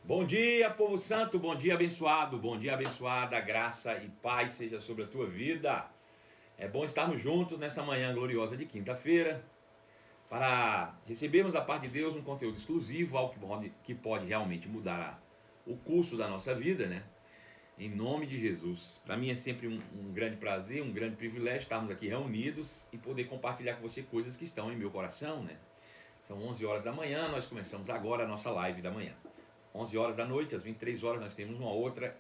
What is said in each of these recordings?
Bom dia, povo santo, bom dia abençoado, bom dia abençoada, graça e paz seja sobre a tua vida. É bom estarmos juntos nessa manhã gloriosa de quinta-feira para recebermos da parte de Deus um conteúdo exclusivo, algo que pode realmente mudar o curso da nossa vida, né? Em nome de Jesus. Para mim é sempre um grande prazer, um grande privilégio estarmos aqui reunidos e poder compartilhar com você coisas que estão em meu coração, né? São 11 horas da manhã, nós começamos agora a nossa live da manhã. 11 horas da noite, às 23 horas nós temos uma outra,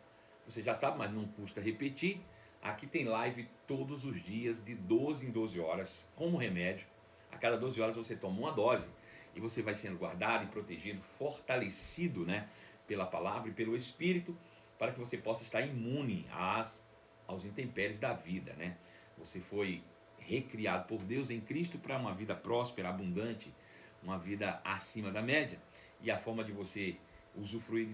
você já sabe, mas não custa repetir. Aqui tem live todos os dias, de 12 em 12 horas, como remédio. A cada 12 horas você toma uma dose e você vai sendo guardado e protegido, fortalecido, né, pela palavra e pelo Espírito, para que você possa estar imune aos intempéries da vida, né? Você foi recriado por Deus em Cristo para uma vida próspera, abundante, uma vida acima da média. E a forma de você usufruir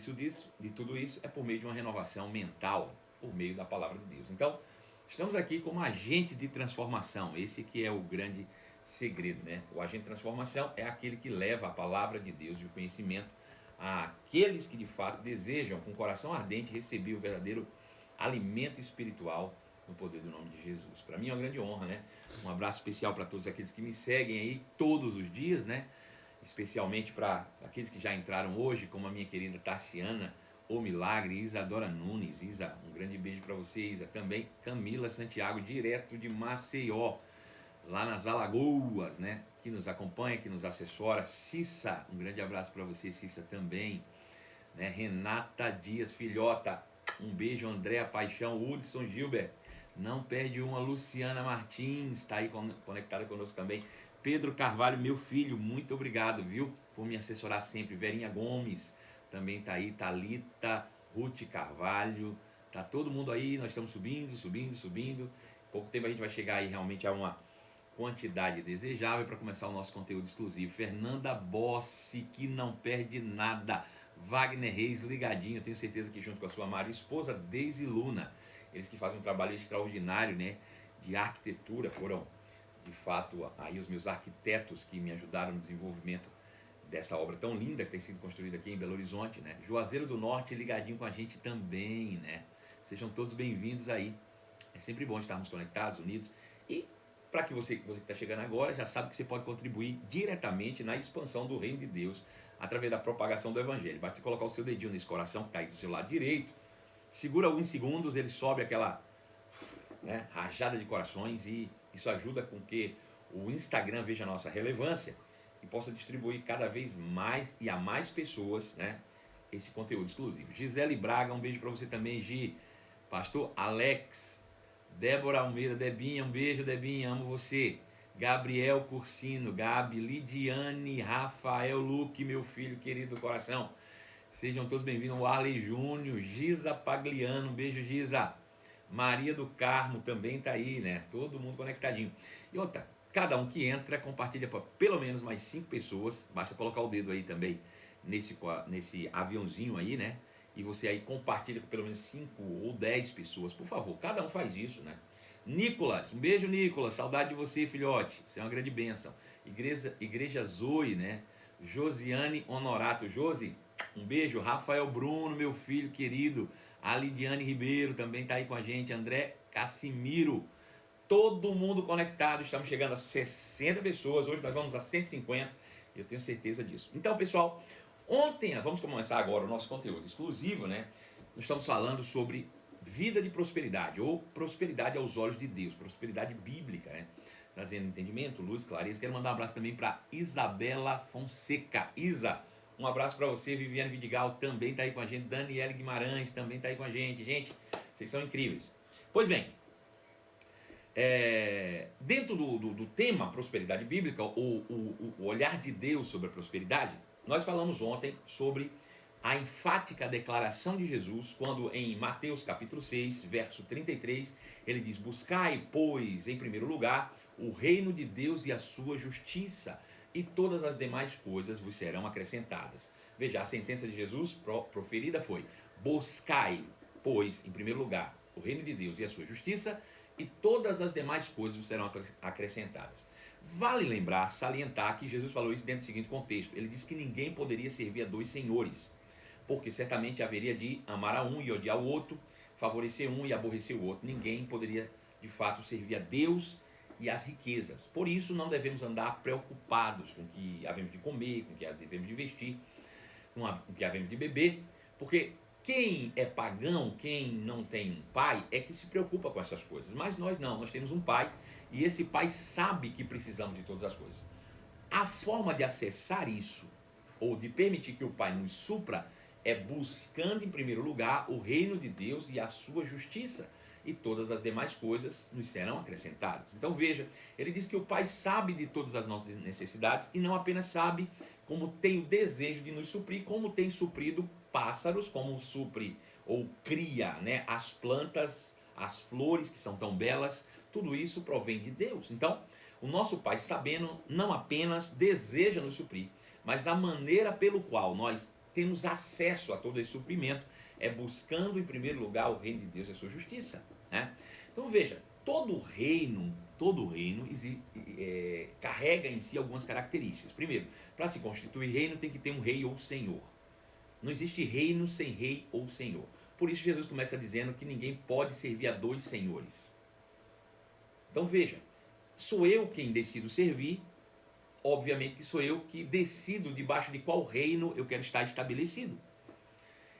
de tudo isso é por meio de uma renovação mental, por meio da palavra de Deus. Então, estamos aqui como agentes de transformação. Esse que é o grande segredo, né? O agente de transformação é aquele que leva a palavra de Deus e o conhecimento àqueles que de fato desejam, com o coração ardente, receber o verdadeiro alimento espiritual no poder do nome de Jesus. Para mim é uma grande honra, né? Um abraço especial para todos aqueles que me seguem aí todos os dias, né? Especialmente para aqueles que já entraram hoje, como a minha querida Tarciana, O Milagre, Isadora Nunes. Isa, um grande beijo para você, Isa. Também Camila Santiago, direto de Maceió, lá nas Alagoas, né? Que nos acompanha, que nos assessora. Cissa, um grande abraço para você, Cissa, também. Né? Renata Dias, filhota, um beijo. Andréa Paixão, Hudson Gilbert, não perde uma. Luciana Martins, está aí conectada conosco também. Pedro Carvalho, meu filho, muito obrigado, viu, por me assessorar sempre. Verinha Gomes também está aí. Thalita, Ruth Carvalho, tá todo mundo aí. Nós estamos subindo. Pouco tempo a gente vai chegar aí realmente a uma quantidade desejável para começar o nosso conteúdo exclusivo. Fernanda Bossi, que não perde nada. Wagner Reis, ligadinho, tenho certeza que junto com a sua amada esposa Deise Luna, eles que fazem um trabalho extraordinário, né, de arquitetura, foram de fato aí os meus arquitetos que me ajudaram no desenvolvimento dessa obra tão linda que tem sido construída aqui em Belo Horizonte, né? Juazeiro do Norte ligadinho com a gente também, né? Sejam todos bem-vindos aí. É sempre bom estarmos conectados, unidos. E para que você que está chegando agora, já sabe que você pode contribuir diretamente na expansão do reino de Deus através da propagação do evangelho. Basta colocar o seu dedinho nesse coração que está aí do seu lado direito, segura alguns segundos, ele sobe aquela, né, rajada de corações, e isso ajuda com que o Instagram veja a nossa relevância e possa distribuir cada vez mais e a mais pessoas, né, esse conteúdo exclusivo. Gisele Braga, um beijo para você também, Gi. Pastor Alex, Débora Almeida, Debinha, um beijo, Debinha, amo você. Gabriel Cursino, Gabi, Lidiane, Rafael Luque, meu filho querido do coração. Sejam todos bem-vindos. O Arley Júnior, Giza Pagliano, um beijo, Giza. Maria do Carmo também tá aí, né? Todo mundo conectadinho. E outra, cada um que entra compartilha para pelo menos mais 5 pessoas. Basta colocar o dedo aí também nesse aviãozinho aí, né? E você aí compartilha com pelo menos 5 ou 10 pessoas. Por favor, cada um faz isso, né? Nicolas, um beijo, Nicolas. Saudade de você, filhote. Você é uma grande bênção. Igreja Zoe, né? Josiane Honorato. Josi, um beijo. Rafael Bruno, meu filho querido. A Lidiane Ribeiro também está aí com a gente. André Cassimiro. Todo mundo conectado. Estamos chegando a 60 pessoas. Hoje nós vamos a 150. Eu tenho certeza disso. Então, pessoal, ontem, vamos começar agora o nosso conteúdo exclusivo, né? Nós estamos falando sobre vida de prosperidade, ou prosperidade aos olhos de Deus, prosperidade bíblica, né? Trazendo entendimento, luz, clareza. Quero mandar um abraço também para Isabela Fonseca. Isa, um abraço para você. Viviane Vidigal também está aí com a gente. Daniela Guimarães também está aí com a gente. Gente, vocês são incríveis. Pois bem, dentro do tema prosperidade bíblica, o olhar de Deus sobre a prosperidade, nós falamos ontem sobre a enfática declaração de Jesus, quando em Mateus capítulo 6, verso 33, ele diz: buscai, pois, em primeiro lugar, o reino de Deus e a sua justiça, e todas as demais coisas vos serão acrescentadas. Veja, a sentença de Jesus proferida foi: buscai, pois, em primeiro lugar, o reino de Deus e a sua justiça, e todas as demais coisas vos serão acrescentadas. Vale lembrar, salientar que Jesus falou isso dentro do seguinte contexto. Ele disse que ninguém poderia servir a dois senhores, porque certamente haveria de amar a um e odiar o outro, favorecer um e aborrecer o outro. Ninguém poderia, de fato, servir a Deus e as riquezas. Por isso, não devemos andar preocupados com o que havemos de comer, com o que devemos de vestir, com o que havemos de beber, porque quem é pagão, quem não tem um pai, é que se preocupa com essas coisas. Mas nós não, nós temos um pai, e esse pai sabe que precisamos de todas as coisas. A forma de acessar isso, ou de permitir que o pai nos supra, é buscando em primeiro lugar o reino de Deus e a sua justiça, e todas as demais coisas nos serão acrescentadas. Então veja, ele diz que o pai sabe de todas as nossas necessidades, e não apenas sabe, como tem o desejo de nos suprir, como tem suprido pássaros, como supre ou cria, né, as plantas, as flores que são tão belas. Tudo isso provém de Deus. Então, o nosso Pai, sabendo, não apenas deseja nos suprir, mas a maneira pelo qual nós temos acesso a todo esse suprimento é buscando em primeiro lugar o reino de Deus e a sua justiça, né? Então veja, todo reino carrega em si algumas características. Primeiro, para se constituir reino tem que ter um rei ou senhor. Não existe reino sem rei ou senhor. Por isso Jesus começa dizendo que ninguém pode servir a dois senhores. Então veja, sou eu quem decido servir, obviamente que sou eu que decido debaixo de qual reino eu quero estar estabelecido.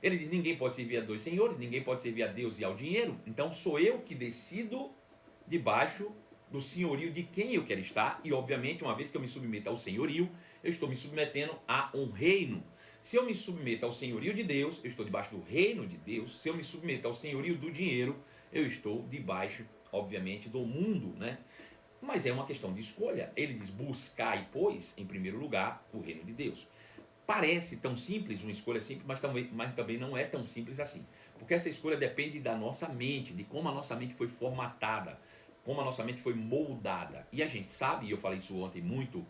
Ele diz, ninguém pode servir a dois senhores, ninguém pode servir a Deus e ao dinheiro, então sou eu que decido debaixo do senhorio de quem eu quero estar, e obviamente uma vez que eu me submeto ao senhorio, eu estou me submetendo a um reino. Se eu me submeto ao senhorio de Deus, eu estou debaixo do reino de Deus. Se eu me submeto ao senhorio do dinheiro, eu estou debaixo, obviamente, do mundo, né? Mas é uma questão de escolha. Ele diz, buscai, pois, em primeiro lugar, o reino de Deus. Parece tão simples, uma escolha simples, mas também não é tão simples assim. Porque essa escolha depende da nossa mente, de como a nossa mente foi formatada, como a nossa mente foi moldada. E a gente sabe, e eu falei isso ontem muito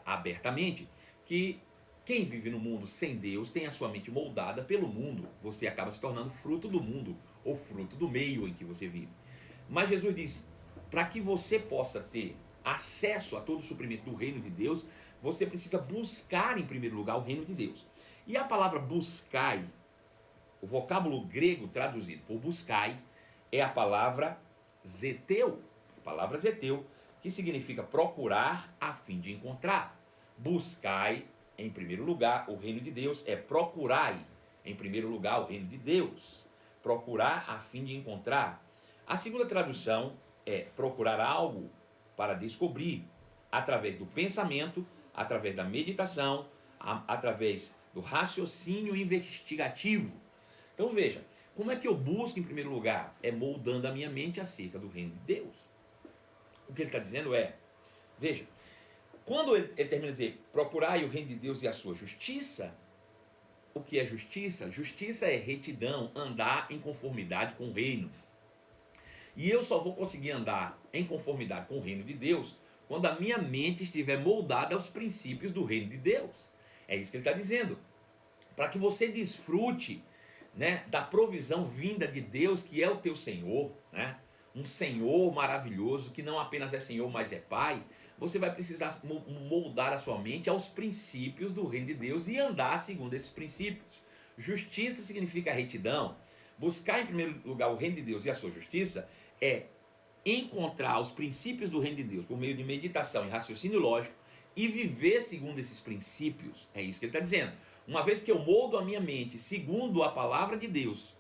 abertamente, que quem vive no mundo sem Deus tem a sua mente moldada pelo mundo. Você acaba se tornando fruto do mundo, ou fruto do meio em que você vive. Mas Jesus diz, para que você possa ter acesso a todo o suprimento do reino de Deus, você precisa buscar em primeiro lugar o reino de Deus. E a palavra buscai, o vocábulo grego traduzido por buscai, é a palavra zeteu, que significa procurar a fim de encontrar. Buscai em primeiro lugar o reino de Deus, é procurai em primeiro lugar o reino de Deus. Procurar a fim de encontrar. A segunda tradução é procurar algo para descobrir, através do pensamento, através da meditação, através do raciocínio investigativo. Então veja, como é que eu busco em primeiro lugar? É moldando a minha mente acerca do reino de Deus. O que ele está dizendo é, veja, quando ele termina de dizer, procurai o reino de Deus e a sua justiça, o que é justiça? Justiça é retidão, andar em conformidade com o reino. E eu só vou conseguir andar em conformidade com o reino de Deus quando a minha mente estiver moldada aos princípios do reino de Deus. É isso que ele está dizendo. Para que você desfrute, né, da provisão vinda de Deus, que é o teu Senhor, né? Um Senhor maravilhoso, que não apenas é Senhor, mas é Pai. Você vai precisar moldar a sua mente aos princípios do reino de Deus e andar segundo esses princípios. Justiça significa retidão. Buscar em primeiro lugar o reino de Deus e a sua justiça é encontrar os princípios do reino de Deus por meio de meditação e raciocínio lógico e viver segundo esses princípios. É isso que ele está dizendo. Uma vez que eu moldo a minha mente segundo a palavra de Deus,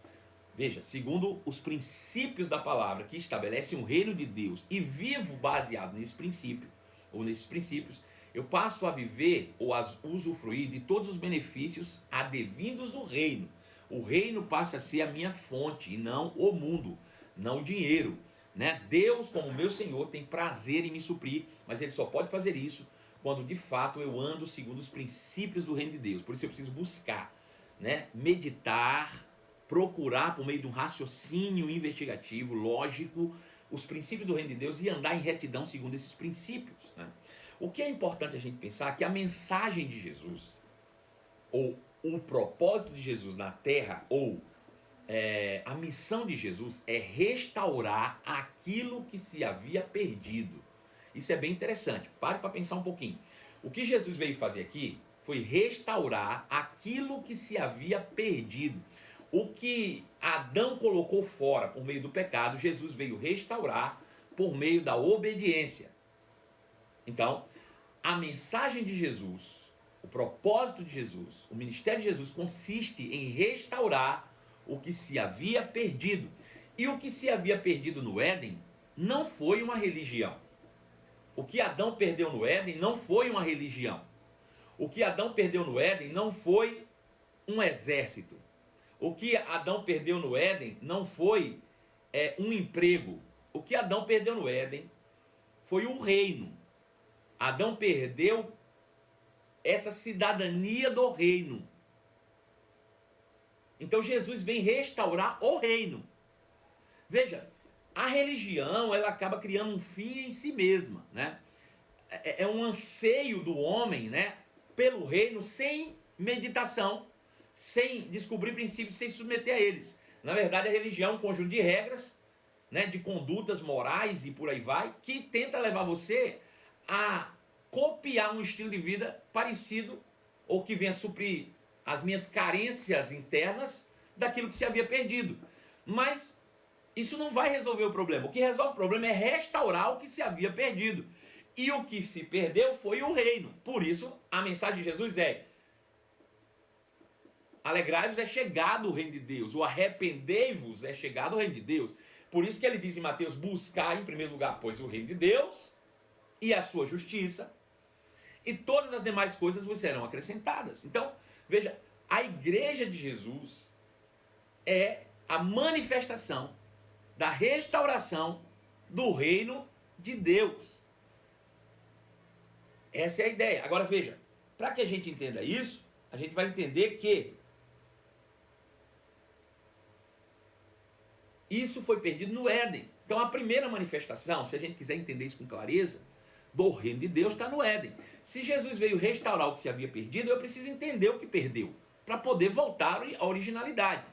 veja, segundo os princípios da palavra que estabelecem o reino de Deus e vivo baseado nesse princípio, ou nesses princípios, eu passo a viver ou a usufruir de todos os benefícios advindos do reino. O reino passa a ser a minha fonte e não o mundo, não o dinheiro, né? Deus, como meu Senhor, tem prazer em me suprir, mas Ele só pode fazer isso quando de fato eu ando segundo os princípios do reino de Deus. Por isso eu preciso buscar, né? Meditar, procurar por meio de um raciocínio investigativo, lógico, os princípios do reino de Deus e andar em retidão segundo esses princípios, né? O que é importante a gente pensar é que a mensagem de Jesus, ou o propósito de Jesus na terra, ou a missão de Jesus é restaurar aquilo que se havia perdido. Isso é bem interessante. Pare para pensar um pouquinho. O que Jesus veio fazer aqui foi restaurar aquilo que se havia perdido. O que Adão colocou fora por meio do pecado, Jesus veio restaurar por meio da obediência. Então, a mensagem de Jesus, o propósito de Jesus, o ministério de Jesus consiste em restaurar o que se havia perdido. E o que se havia perdido no Éden não foi uma religião. O que Adão perdeu no Éden não foi uma religião. O que Adão perdeu no Éden não foi um exército. O que Adão perdeu no Éden não foi um emprego. O que Adão perdeu no Éden foi o reino. Adão perdeu essa cidadania do reino. Então Jesus vem restaurar o reino. Veja, a religião ela acaba criando um fim em si mesma, né? É um anseio do homem, né, pelo reino sem meditação, sem descobrir princípios, sem se submeter a eles. Na verdade, a religião é um conjunto de regras, né, de condutas morais e por aí vai, que tenta levar você a copiar um estilo de vida parecido ou que venha suprir as minhas carências internas daquilo que se havia perdido. Mas isso não vai resolver o problema. O que resolve o problema é restaurar o que se havia perdido. E o que se perdeu foi o reino. Por isso, a mensagem de Jesus é: alegrai-vos é chegado o reino de Deus. O arrependei-vos é chegado o reino de Deus. Por isso que ele diz em Mateus: buscar em primeiro lugar, pois, o reino de Deus e a sua justiça, e todas as demais coisas vos serão acrescentadas. Então, veja, a igreja de Jesus é a manifestação da restauração do reino de Deus. Essa é a ideia. Agora veja, para que a gente entenda isso, a gente vai entender que isso foi perdido no Éden. Então a primeira manifestação, se a gente quiser entender isso com clareza, do reino de Deus está no Éden. Se Jesus veio restaurar o que se havia perdido, eu preciso entender o que perdeu, para poder voltar à originalidade.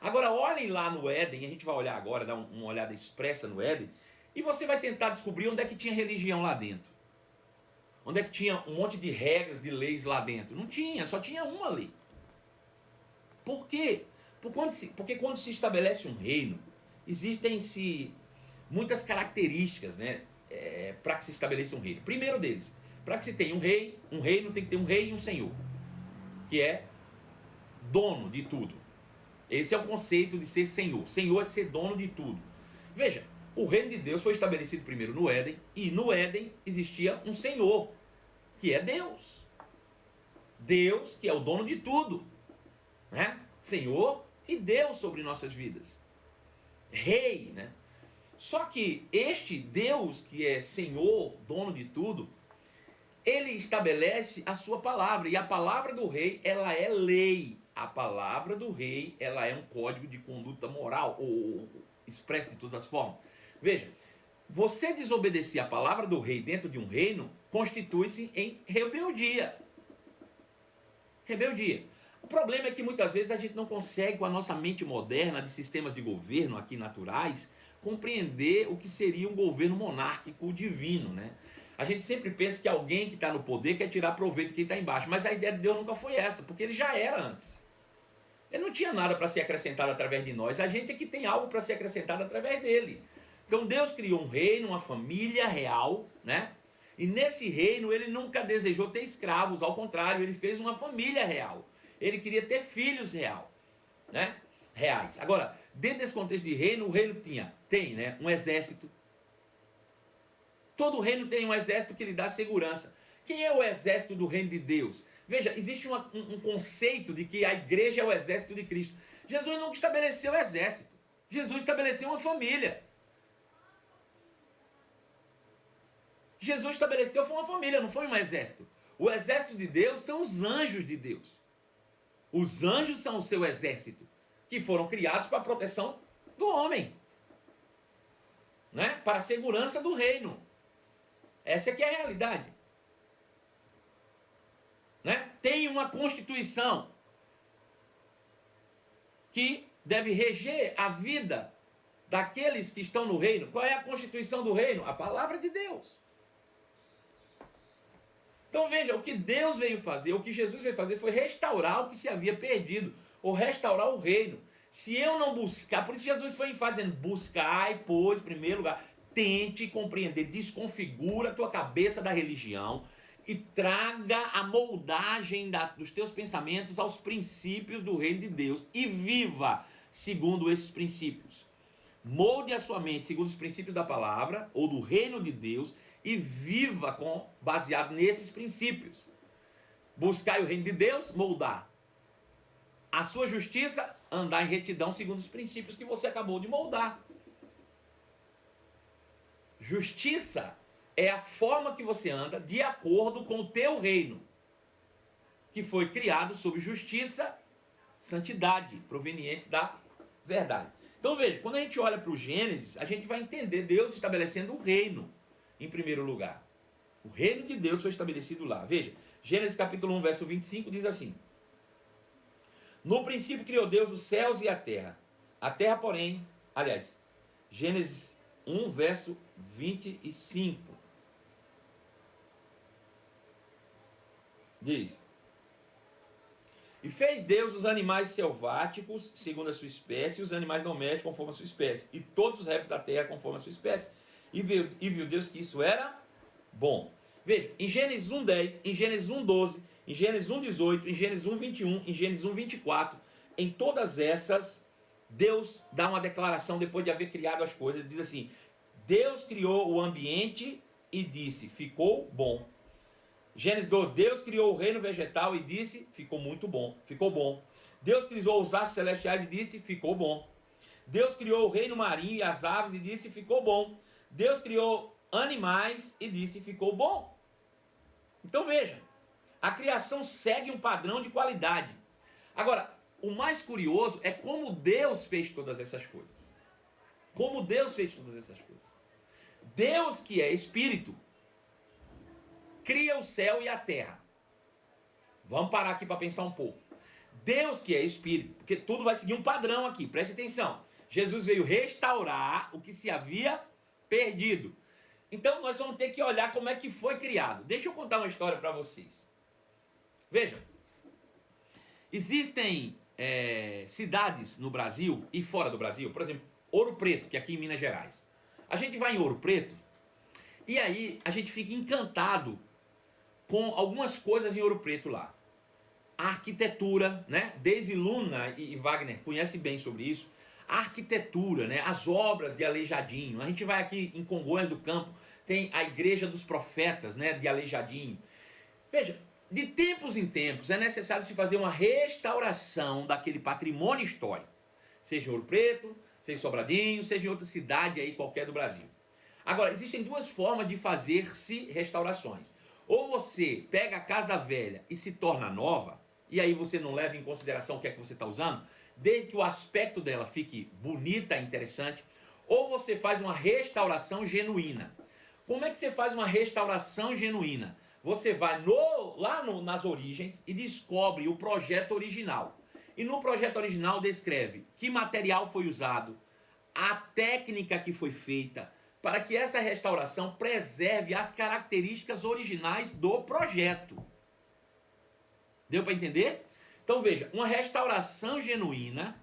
Agora olhem lá no Éden, a gente vai olhar agora, dar uma olhada expressa no Éden, e você vai tentar descobrir onde é que tinha religião lá dentro. Onde é que tinha um monte de regras, de leis lá dentro? Não tinha, só tinha uma lei. Por quê? Porque quando se estabelece um reino, existem-se muitas características, né, para que se estabeleça um reino. Primeiro deles, para que se tenha um reino tem que ter um rei e um senhor, que é dono de tudo. Esse é o conceito de ser senhor. Senhor é ser dono de tudo. Veja, o reino de Deus foi estabelecido primeiro no Éden, e no Éden existia um senhor, que é Deus. Deus, que é o dono de tudo, né? Senhor e Deus sobre nossas vidas. Rei, né? Só que este Deus, que é Senhor, dono de tudo, ele estabelece a sua palavra, e a palavra do rei, ela é lei. A palavra do rei, ela é um código de conduta moral, ou expresso de todas as formas. Veja, você desobedecer a palavra do rei dentro de um reino, constitui-se em rebeldia. Rebeldia. O problema é que muitas vezes a gente não consegue, com a nossa mente moderna de sistemas de governo aqui naturais, compreender o que seria um governo monárquico divino, né? A gente sempre pensa que alguém que está no poder quer tirar proveito de quem está embaixo, mas a ideia de Deus nunca foi essa, porque ele já era antes. Ele não tinha nada para ser acrescentado através de nós, a gente é que tem algo para ser acrescentado através dele. Então Deus criou um reino, uma família real, né? E nesse reino ele nunca desejou ter escravos, ao contrário, ele fez uma família real. Ele queria ter filhos né? Reais. Agora, dentro desse contexto de reino, o reino tem, né, um exército. Todo reino tem um exército que lhe dá segurança. Quem é o exército do reino de Deus? Veja, existe um conceito de que a igreja é o exército de Cristo. Jesus nunca estabeleceu exército. Jesus estabeleceu uma família. Jesus estabeleceu foi uma família, não foi um exército. O exército de Deus são os anjos de Deus. Os anjos são o seu exército, que foram criados para a proteção do homem, né? Para a segurança do reino. Essa é que é a realidade. Né? Tem uma constituição que deve reger a vida daqueles que estão no reino. Qual é a constituição do reino? A palavra de Deus. Então veja, o que Deus veio fazer, o que Jesus veio fazer foi restaurar o que se havia perdido, ou restaurar o reino. Se eu não buscar, por isso Jesus foi enfático dizendo, buscai, pois, em primeiro lugar, tente compreender, desconfigura a tua cabeça da religião e traga a moldagem dos teus pensamentos aos princípios do reino de Deus e viva segundo esses princípios. Molde a sua mente segundo os princípios da palavra ou do reino de Deus e viva baseado nesses princípios. Buscai o reino de Deus, moldar. A sua justiça, andar em retidão segundo os princípios que você acabou de moldar. Justiça é a forma que você anda de acordo com o teu reino, que foi criado sob justiça, santidade, provenientes da verdade. Então veja, quando a gente olha para o Gênesis, a gente vai entender Deus estabelecendo um reino, em primeiro lugar. O reino de Deus foi estabelecido lá. Veja, Gênesis capítulo 1, verso 25, diz assim: no princípio criou Deus os céus e a terra. A terra, porém, Gênesis 1, verso 25. Diz: e fez Deus os animais selváticos, segundo a sua espécie, e os animais domésticos, conforme a sua espécie, e todos os répteis da terra, conforme a sua espécie. E viu Deus que isso era bom. Veja, em Gênesis 1:10, em Gênesis 1:12, em Gênesis 1:18, em Gênesis 1:21, em Gênesis 1:24, em todas essas, Deus dá uma declaração depois de haver criado as coisas, diz assim: Deus criou o ambiente e disse, ficou bom. Gênesis 12, Deus criou o reino vegetal e disse, ficou muito bom, ficou bom. Deus criou os astros celestiais e disse, ficou bom. Deus criou o reino marinho e as aves e disse, ficou bom. Deus criou animais e disse, ficou bom. Então veja, a criação segue um padrão de qualidade. Agora, o mais curioso é como Deus fez todas essas coisas. Como Deus fez todas essas coisas. Deus, que é espírito, cria o céu e a terra. Vamos parar aqui para pensar um pouco. Deus, que é espírito, porque tudo vai seguir um padrão aqui, preste atenção. Jesus veio restaurar o que se havia perdido. Então nós vamos ter que olhar como é que foi criado. Deixa eu contar uma história para vocês. Veja, existem cidades no Brasil e fora do Brasil, por exemplo, Ouro Preto, que é aqui em Minas Gerais. A gente vai em Ouro Preto e aí a gente fica encantado com algumas coisas em Ouro Preto lá. A arquitetura, né? Daisy Luna e Wagner conhecem bem sobre isso. A arquitetura, né? As obras de Aleijadinho. A gente vai aqui em Congonhas do Campo, tem a Igreja dos Profetas, né? De Aleijadinho. Veja, de tempos em tempos é necessário se fazer uma restauração daquele patrimônio histórico. Seja em Ouro Preto, seja em Sobradinho, seja em outra cidade aí qualquer do Brasil. Agora, existem duas formas de fazer-se restaurações. Ou você pega a casa velha e se torna nova, e aí você não leva em consideração o que é que você está usando, desde que o aspecto dela fique bonita, interessante, ou você faz uma restauração genuína. Como é que você faz uma restauração genuína? Você vai nas origens e descobre o projeto original. E no projeto original descreve que material foi usado, a técnica que foi feita, para que essa restauração preserve as características originais do projeto. Deu para entender? Então veja, uma restauração genuína,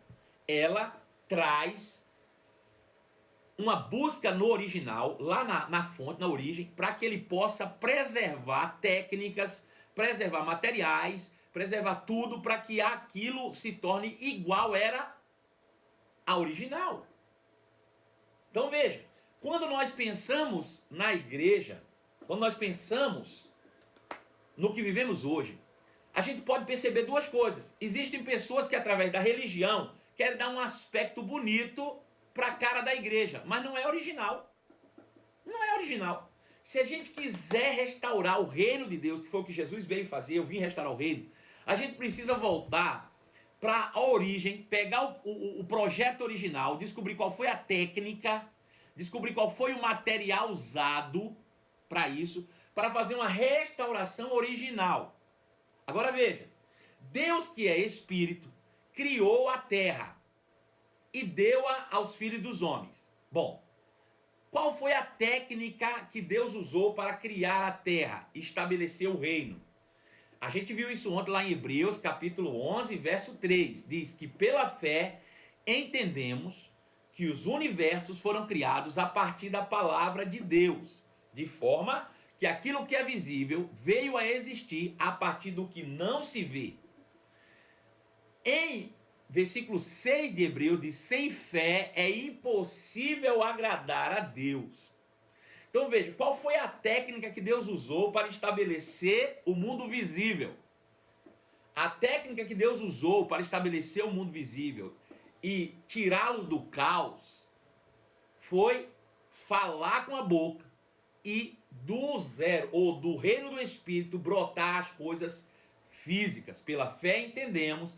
ela traz uma busca no original, lá na fonte, na origem, para que ele possa preservar técnicas, preservar materiais, preservar tudo para que aquilo se torne igual era a original. Então veja, quando nós pensamos na igreja, quando nós pensamos no que vivemos hoje, a gente pode perceber duas coisas. Existem pessoas que através da religião querem dar um aspecto bonito para a cara da igreja, mas não é original. Não é original. Se a gente quiser restaurar o reino de Deus, que foi o que Jesus veio fazer, eu vim restaurar o reino, a gente precisa voltar para a origem, pegar o projeto original, descobrir qual foi a técnica, descobrir qual foi o material usado para isso, para fazer uma restauração original. Agora veja, Deus, que é espírito, criou a terra. e deu-a aos filhos dos homens. Bom, qual foi a técnica que Deus usou para criar a terra, estabelecer o reino? A gente viu isso ontem lá em Hebreus, capítulo 11, verso 3. Diz que pela fé entendemos que os universos foram criados a partir da palavra de Deus, de forma que aquilo que é visível veio a existir a partir do que não se vê. Em versículo 6 de Hebreus diz: sem fé é impossível agradar a Deus. Então veja, qual foi a técnica que Deus usou para estabelecer o mundo visível? A técnica que Deus usou para estabelecer o mundo visível e tirá-lo do caos foi falar com a boca e do zero, ou do reino do Espírito, brotar as coisas físicas. Pela fé entendemos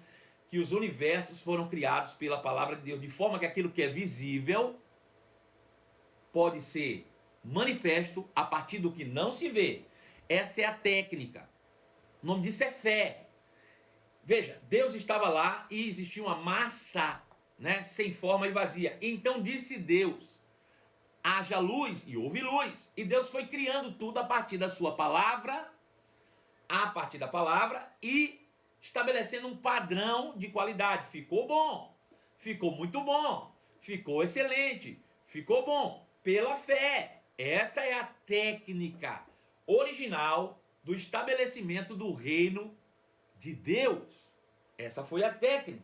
que os universos foram criados pela palavra de Deus, de forma que aquilo que é visível pode ser manifesto a partir do que não se vê. Essa é a técnica. O nome disso é fé. Veja, Deus estava lá e existia uma massa, né, sem forma e vazia. Então disse Deus: haja luz, e houve luz. E Deus foi criando tudo a partir da sua palavra, e estabelecendo um padrão de qualidade. Ficou bom, ficou muito bom, ficou excelente, ficou bom, pela fé. Essa é a técnica original do estabelecimento do reino de Deus. Essa foi a técnica.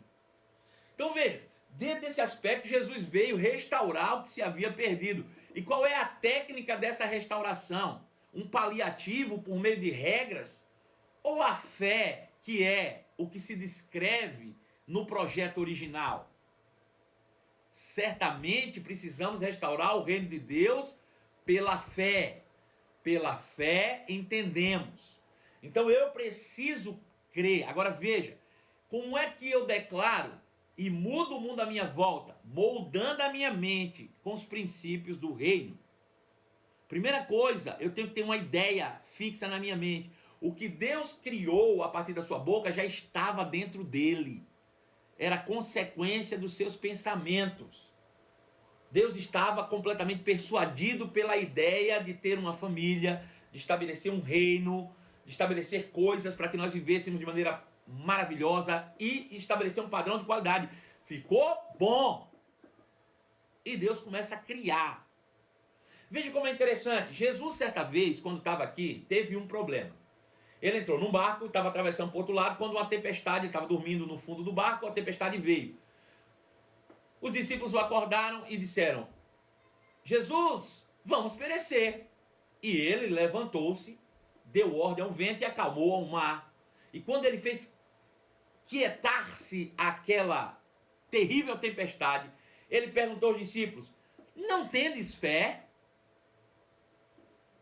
Então veja, dentro desse aspecto, Jesus veio restaurar o que se havia perdido. E qual é a técnica dessa restauração? Um paliativo por meio de regras? Ou a fé, que é o que se descreve no projeto original? Certamente precisamos restaurar o reino de Deus pela fé. Pela fé entendemos. Então eu preciso crer. Agora veja, como é que eu declaro e mudo o mundo à minha volta? Moldando a minha mente com os princípios do reino. Primeira coisa, eu tenho que ter uma ideia fixa na minha mente. O que Deus criou a partir da sua boca já estava dentro dele. Era consequência dos seus pensamentos. Deus estava completamente persuadido pela ideia de ter uma família, de estabelecer um reino, de estabelecer coisas para que nós vivêssemos de maneira maravilhosa e estabelecer um padrão de qualidade. Ficou bom. E Deus começa a criar. Veja como é interessante. Jesus, certa vez, quando estava aqui, teve um problema. Ele entrou num barco, estava atravessando para o outro lado, quando uma tempestade, estava dormindo no fundo do barco, a tempestade veio. Os discípulos o acordaram e disseram: Jesus, vamos perecer. E ele levantou-se, deu ordem ao vento e acalmou ao mar. E quando ele fez quietar-se aquela terrível tempestade, ele perguntou aos discípulos: não tendes fé?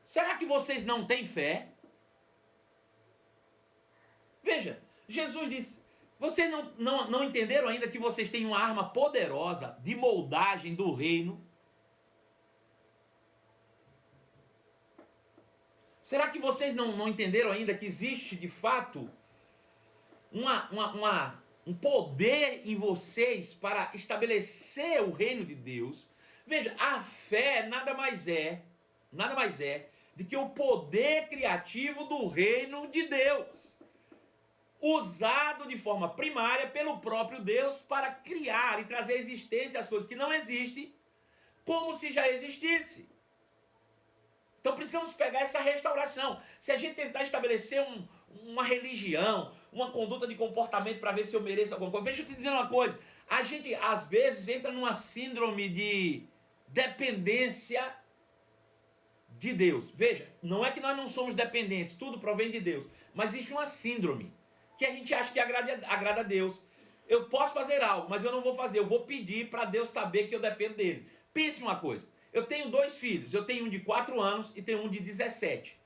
Será que vocês não têm fé? Veja, Jesus disse: vocês não entenderam ainda que vocês têm uma arma poderosa de moldagem do reino? Será que vocês não entenderam ainda que existe de fato um poder em vocês para estabelecer o reino de Deus? Veja, a fé nada mais é do que o poder criativo do reino de Deus, usado de forma primária pelo próprio Deus para criar e trazer à existência as coisas que não existem, como se já existisse. Então precisamos pegar essa restauração. Se a gente tentar estabelecer uma religião, uma conduta de comportamento para ver se eu mereço alguma coisa, deixa eu te dizer uma coisa: a gente às vezes entra numa síndrome de dependência de Deus. Veja, não é que nós não somos dependentes, tudo provém de Deus, mas existe uma síndrome que a gente acha que agrada a Deus. Eu posso fazer algo, mas eu não vou fazer, eu vou pedir para Deus saber que eu dependo dele. Pense uma coisa: eu tenho 2 filhos, eu tenho um de 4 anos e tenho um de 17,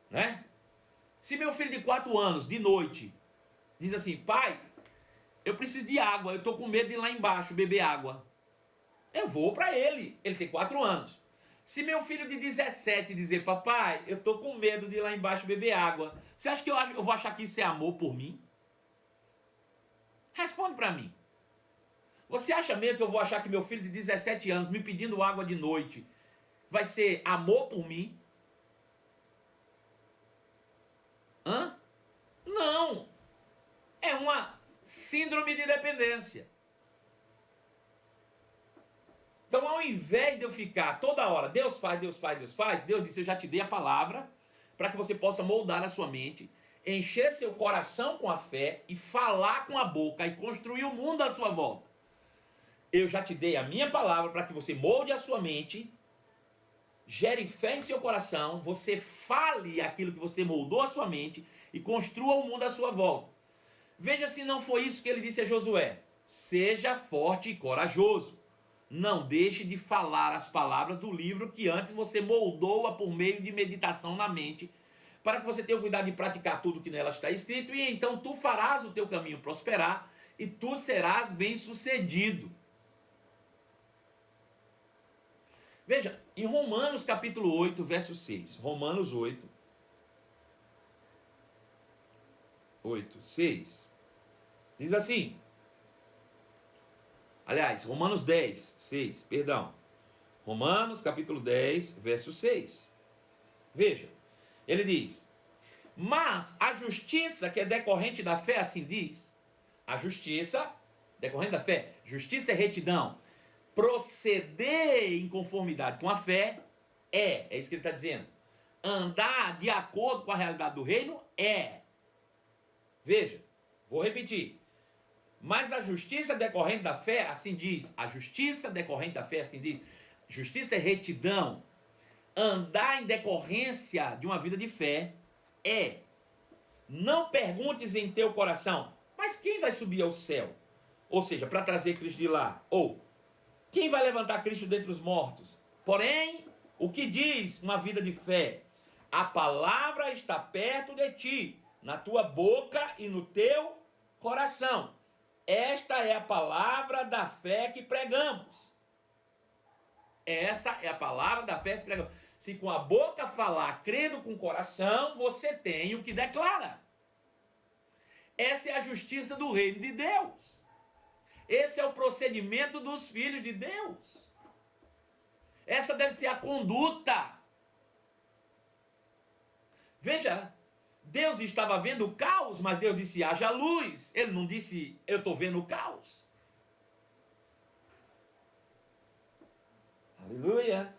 né? Se meu filho de 4 anos, de noite, diz assim: pai, eu preciso de água, eu estou com medo de ir lá embaixo beber água, eu vou para ele tem 4 anos. Se meu filho de 17 dizer: papai, eu estou com medo de ir lá embaixo beber água, você acha que eu vou achar que isso é amor por mim? Responde para mim. Você acha mesmo que eu vou achar que meu filho de 17 anos me pedindo água de noite vai ser amor por mim? Hã? Não. É uma síndrome de dependência. Então, ao invés de eu ficar toda hora, Deus faz, Deus faz, Deus faz, Deus disse, eu já te dei a palavra para que você possa moldar a sua mente, encher seu coração com a fé e falar com a boca e construir o mundo à sua volta. Eu já te dei a minha palavra para que você molde a sua mente, gere fé em seu coração, você fale aquilo que você moldou a sua mente e construa o mundo à sua volta. Veja se não foi isso que ele disse a Josué. Seja forte e corajoso. Não deixe de falar as palavras do livro que antes você moldou-a por meio de meditação na mente, para que você tenha o cuidado de praticar tudo que nela está escrito, e então tu farás o teu caminho prosperar, e tu serás bem-sucedido. Veja, em Romanos capítulo 8, verso 6. Romanos 8, 6. Diz assim. Aliás, Romanos 10, 6, perdão. Romanos capítulo 10, verso 6. Veja, ele diz: mas a justiça que é decorrente da fé, assim diz, a justiça decorrente da fé, justiça é retidão, proceder em conformidade com a fé é isso que ele está dizendo, andar de acordo com a realidade do reino é. Veja, vou repetir. Mas a justiça decorrente da fé, assim diz, a justiça decorrente da fé, assim diz, justiça é retidão, andar em decorrência de uma vida de fé é. Não perguntes em teu coração, mas quem vai subir ao céu? Ou seja, para trazer Cristo de lá. Ou, quem vai levantar Cristo dentre os mortos? Porém, o que diz uma vida de fé? A palavra está perto de ti, na tua boca e no teu coração. Esta é a palavra da fé que pregamos. Essa é a palavra da fé que pregamos. Se com a boca falar, crendo com o coração, você tem o que declara. Essa é a justiça do reino de Deus. Esse é o procedimento dos filhos de Deus. Essa deve ser a conduta. Veja, Deus estava vendo o caos, mas Deus disse, haja luz. Ele não disse, eu estou vendo o caos. Aleluia.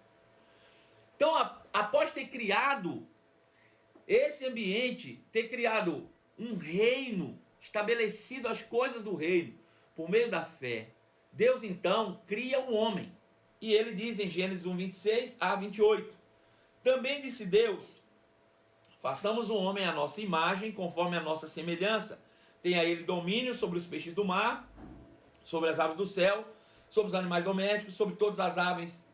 Então, após ter criado esse ambiente, ter criado um reino, estabelecido as coisas do reino, por meio da fé, Deus então cria o homem. E ele diz em Gênesis 1, 26 a 28. Também disse Deus, façamos o homem à nossa imagem, conforme a nossa semelhança. Tenha ele domínio sobre os peixes do mar, sobre as aves do céu, sobre os animais domésticos, sobre todas as aves,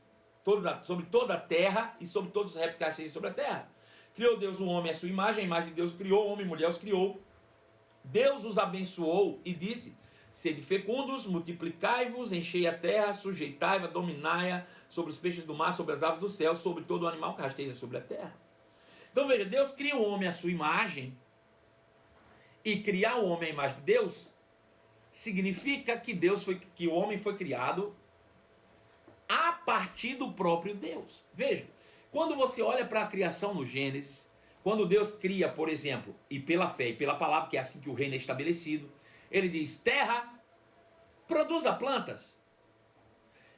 sobre toda a terra e sobre todos os répteis que rastejam sobre a terra. Criou Deus o homem à sua imagem, a imagem de Deus criou, homem e mulher os criou. Deus os abençoou e disse, sede fecundos, multiplicai-vos, enchei a terra, sujeitai-a, dominai-a sobre os peixes do mar, sobre as aves do céu, sobre todo o animal que rasteja sobre a terra. Então veja, Deus cria o homem à sua imagem, e criar o homem à imagem de Deus significa que o homem foi criado a partir do próprio Deus. Veja, quando você olha para a criação no Gênesis, quando Deus cria, por exemplo, e pela fé e pela palavra, que é assim que o reino é estabelecido, ele diz, terra, produza plantas.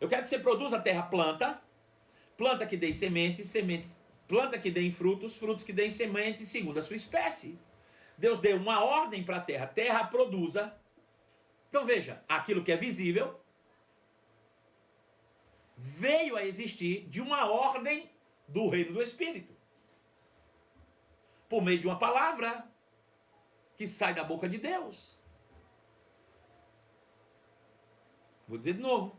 Eu quero que você produza terra, planta que dê sementes, planta que dê frutos, frutos que dêem sementes segundo a sua espécie. Deus deu uma ordem para a terra produza. Então veja, aquilo que é visível veio a existir de uma ordem do reino do Espírito, por meio de uma palavra que sai da boca de Deus. Vou dizer de novo.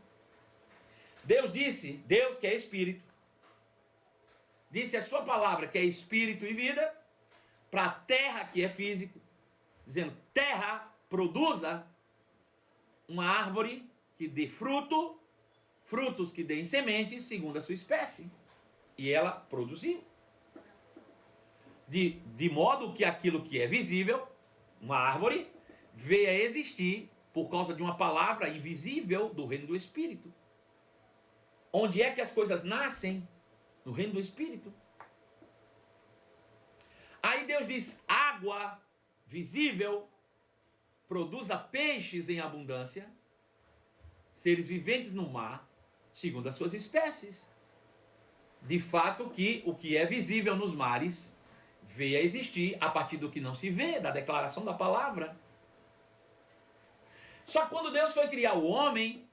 Deus disse, Deus que é Espírito, disse a sua palavra que é Espírito e vida, para a terra que é físico, dizendo, terra, produza uma árvore que dê frutos que deem sementes segundo a sua espécie. E ela produziu. De modo que aquilo que é visível, uma árvore, veio a existir por causa de uma palavra invisível do reino do Espírito. Onde é que as coisas nascem? No reino do Espírito. Aí Deus diz: água visível produza peixes em abundância, seres viventes no mar, segundo as suas espécies. De fato que o que é visível nos mares veio a existir a partir do que não se vê, da declaração da palavra. Só que quando Deus foi criar o homem,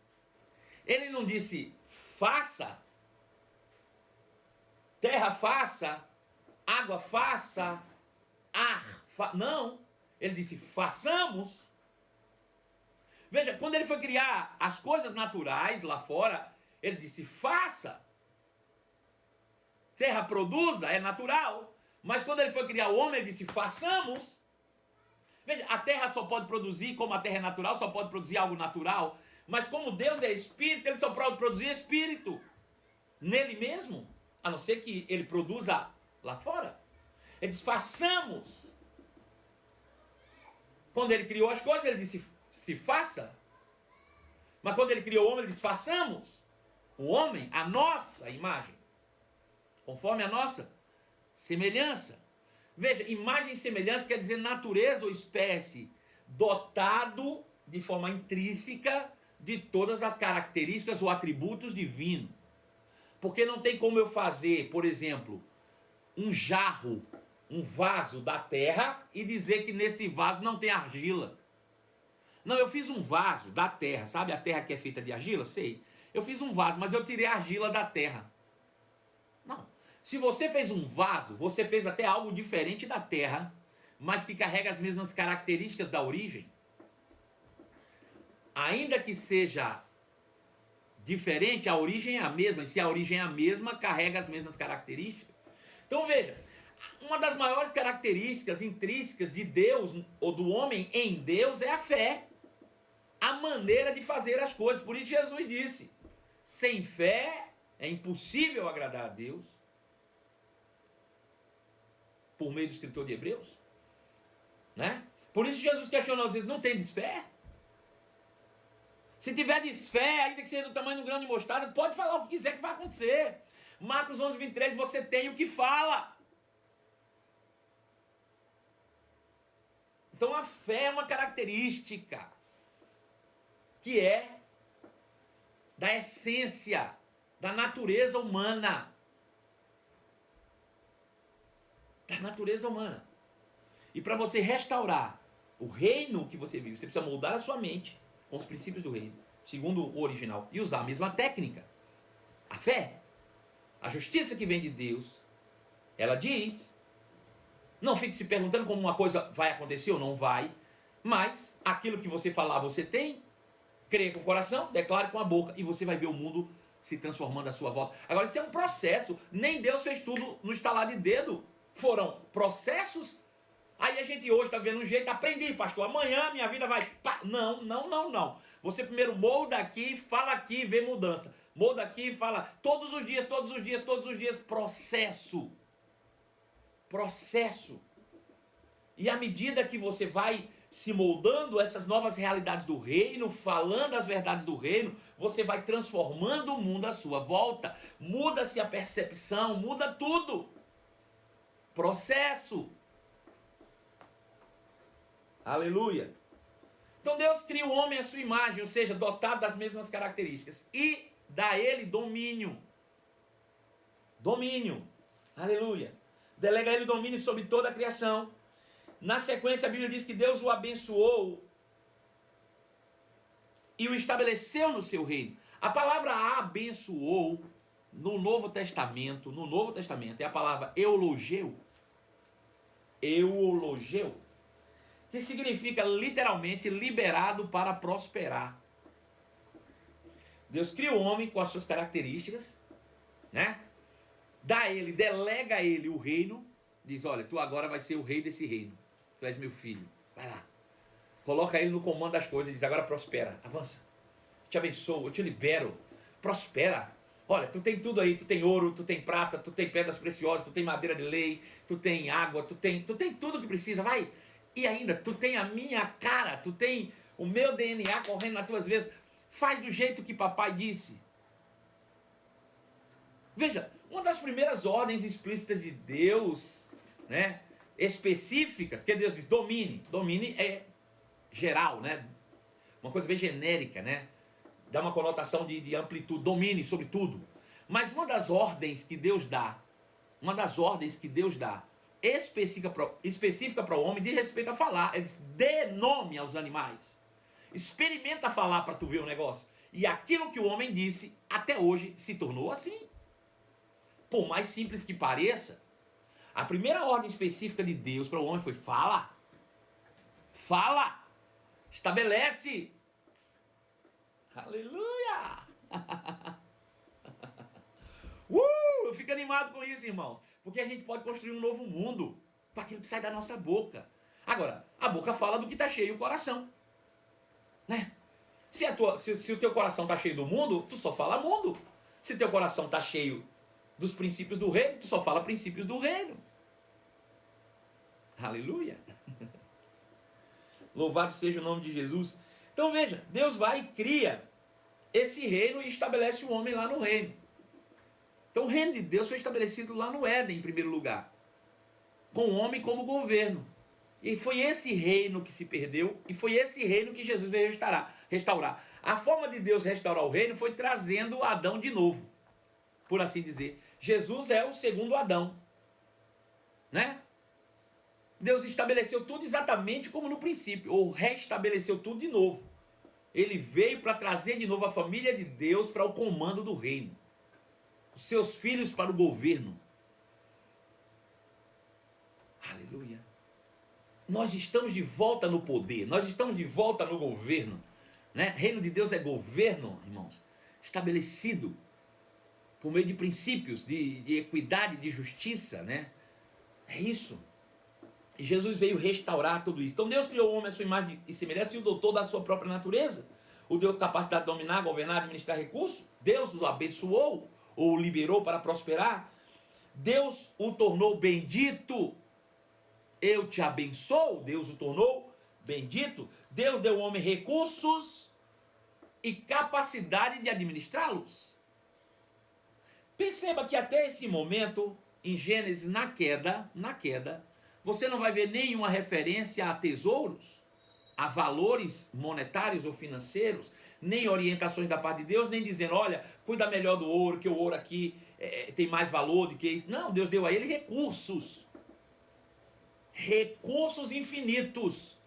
ele não disse faça, terra faça, água faça, ar faça. Não, ele disse façamos. Veja, quando ele foi criar as coisas naturais lá fora, ele disse faça. Terra produza, é natural. Mas quando ele foi criar o homem, ele disse façamos. Veja, a terra só pode produzir, como a terra é natural, só pode produzir algo natural. Mas como Deus é espírito, ele só pode produzir espírito nele mesmo, a não ser que ele produza lá fora. Ele diz façamos. Quando ele criou as coisas, ele disse se faça. Mas quando ele criou o homem, ele disse façamos o homem à nossa imagem, conforme a nossa semelhança. Veja, imagem e semelhança quer dizer natureza ou espécie, dotado de forma intrínseca de todas as características ou atributos divinos. Porque não tem como eu fazer, por exemplo, um jarro, um vaso da terra e dizer que nesse vaso não tem argila. Não, eu fiz um vaso da terra, sabe a terra que é feita de argila? Sei. Eu fiz um vaso, mas eu tirei a argila da terra. Não. Se você fez um vaso, você fez até algo diferente da terra, mas que carrega as mesmas características da origem. Ainda que seja diferente, a origem é a mesma. E se a origem é a mesma, carrega as mesmas características. Então veja, uma das maiores características intrínsecas de Deus, ou do homem em Deus, é a fé. A maneira de fazer as coisas. Por isso Jesus disse, sem fé é impossível agradar a Deus. Por meio do escritor de Hebreus, né? Por isso Jesus questionou, dizendo, não tem fé? Se tiver fé, ainda que seja do tamanho de um grão de mostarda, pode falar o que quiser que vai acontecer. Marcos 11, 23, você tem o que fala. Então a fé é uma característica que é da essência, da natureza humana. Da natureza humana. E para você restaurar o reino que você vive, você precisa moldar a sua mente com os princípios do reino, segundo o original, e usar a mesma técnica. A fé, a justiça que vem de Deus, ela diz, não fique se perguntando como uma coisa vai acontecer ou não vai, mas aquilo que você falar você tem, creia com o coração, declare com a boca, e você vai ver o mundo se transformando à sua volta. Agora isso é um processo, nem Deus fez tudo no estalar de dedo. Foram processos. Aí a gente hoje está vendo um jeito, aprendi, pastor, amanhã minha vida vai... Não. Você primeiro molda aqui, fala aqui, vê mudança. Molda aqui, fala todos os dias, processo. E à medida que você vai se moldando essas novas realidades do reino, falando as verdades do reino, você vai transformando o mundo à sua volta. Muda-se a percepção, muda tudo. Processo. Aleluia. Então Deus cria o homem à sua imagem, ou seja, dotado das mesmas características, e dá a ele domínio. Aleluia. Delega a ele domínio sobre toda a criação. Na sequência a Bíblia diz que Deus o abençoou e o estabeleceu no seu reino. A palavra abençoou no Novo Testamento é a palavra eulogeu, que significa literalmente liberado para prosperar. Deus cria o homem com as suas características, né? Delega a ele o reino, diz, olha, tu agora vai ser o rei desse reino, tu és meu filho, vai lá. Coloca ele no comando das coisas, diz, agora prospera, avança, te abençoo, eu te libero, prospera. Olha, tu tem tudo aí, tu tem ouro, tu tem prata, tu tem pedras preciosas, tu tem madeira de lei, tu tem água, tu tem tudo que precisa, vai. E ainda, tu tem a minha cara, tu tem o meu DNA correndo nas tuas veias. Faz do jeito que papai disse. Veja, uma das primeiras ordens explícitas de Deus, né, específicas, que Deus diz, domine. Domine é geral, né? Uma coisa bem genérica, né? Dá uma conotação de amplitude, domine sobre tudo. Mas uma das ordens que Deus dá, específica para o homem, diz respeito a falar. Ele diz, dê nome aos animais. Experimenta falar para tu ver o negócio. E aquilo que o homem disse, até hoje, se tornou assim. Por mais simples que pareça, a primeira ordem específica de Deus para o homem foi, fala. Fala. Estabelece. Aleluia. Eu fico animado com isso, irmãos. Porque a gente pode construir um novo mundo com aquilo que sai da nossa boca. Agora, a boca fala do que está cheio o coração. Né? Se o teu coração está cheio do mundo, tu só fala mundo. Se o teu coração está cheio dos princípios do reino, tu só fala princípios do reino. Aleluia. Louvado seja o nome de Jesus. Então veja, Deus vai e cria esse reino e estabelece o homem lá no reino. Então o reino de Deus foi estabelecido lá no Éden, em primeiro lugar, com o homem como governo. E foi esse reino que se perdeu, e foi esse reino que Jesus veio restaurar. A forma de Deus restaurar o reino foi trazendo Adão de novo, por assim dizer. Jesus é o segundo Adão, né? Deus estabeleceu tudo exatamente como no princípio, ou restabeleceu tudo de novo. Ele veio para trazer de novo a família de Deus para o comando do reino. Os seus filhos para o governo. Aleluia. Nós estamos de volta no poder, nós estamos de volta no governo. Né? Reino de Deus é governo, irmãos, estabelecido por meio de princípios de equidade, de justiça. Né? É isso. E Jesus veio restaurar tudo isso. Então Deus criou o homem à sua imagem e semelhança e o dotou da sua própria natureza. O deu capacidade de dominar, governar, administrar recursos. Deus o abençoou, ou o liberou para prosperar. Deus o tornou bendito. Eu te abençoo. Deus o tornou bendito. Deus deu ao homem recursos e capacidade de administrá-los. Perceba que até esse momento, em Gênesis, na queda, você não vai ver nenhuma referência a tesouros, a valores monetários ou financeiros, nem orientações da parte de Deus, nem dizendo, olha, cuida melhor do ouro, que o ouro aqui tem mais valor do que isso. Não, Deus deu a ele recursos. Recursos infinitos.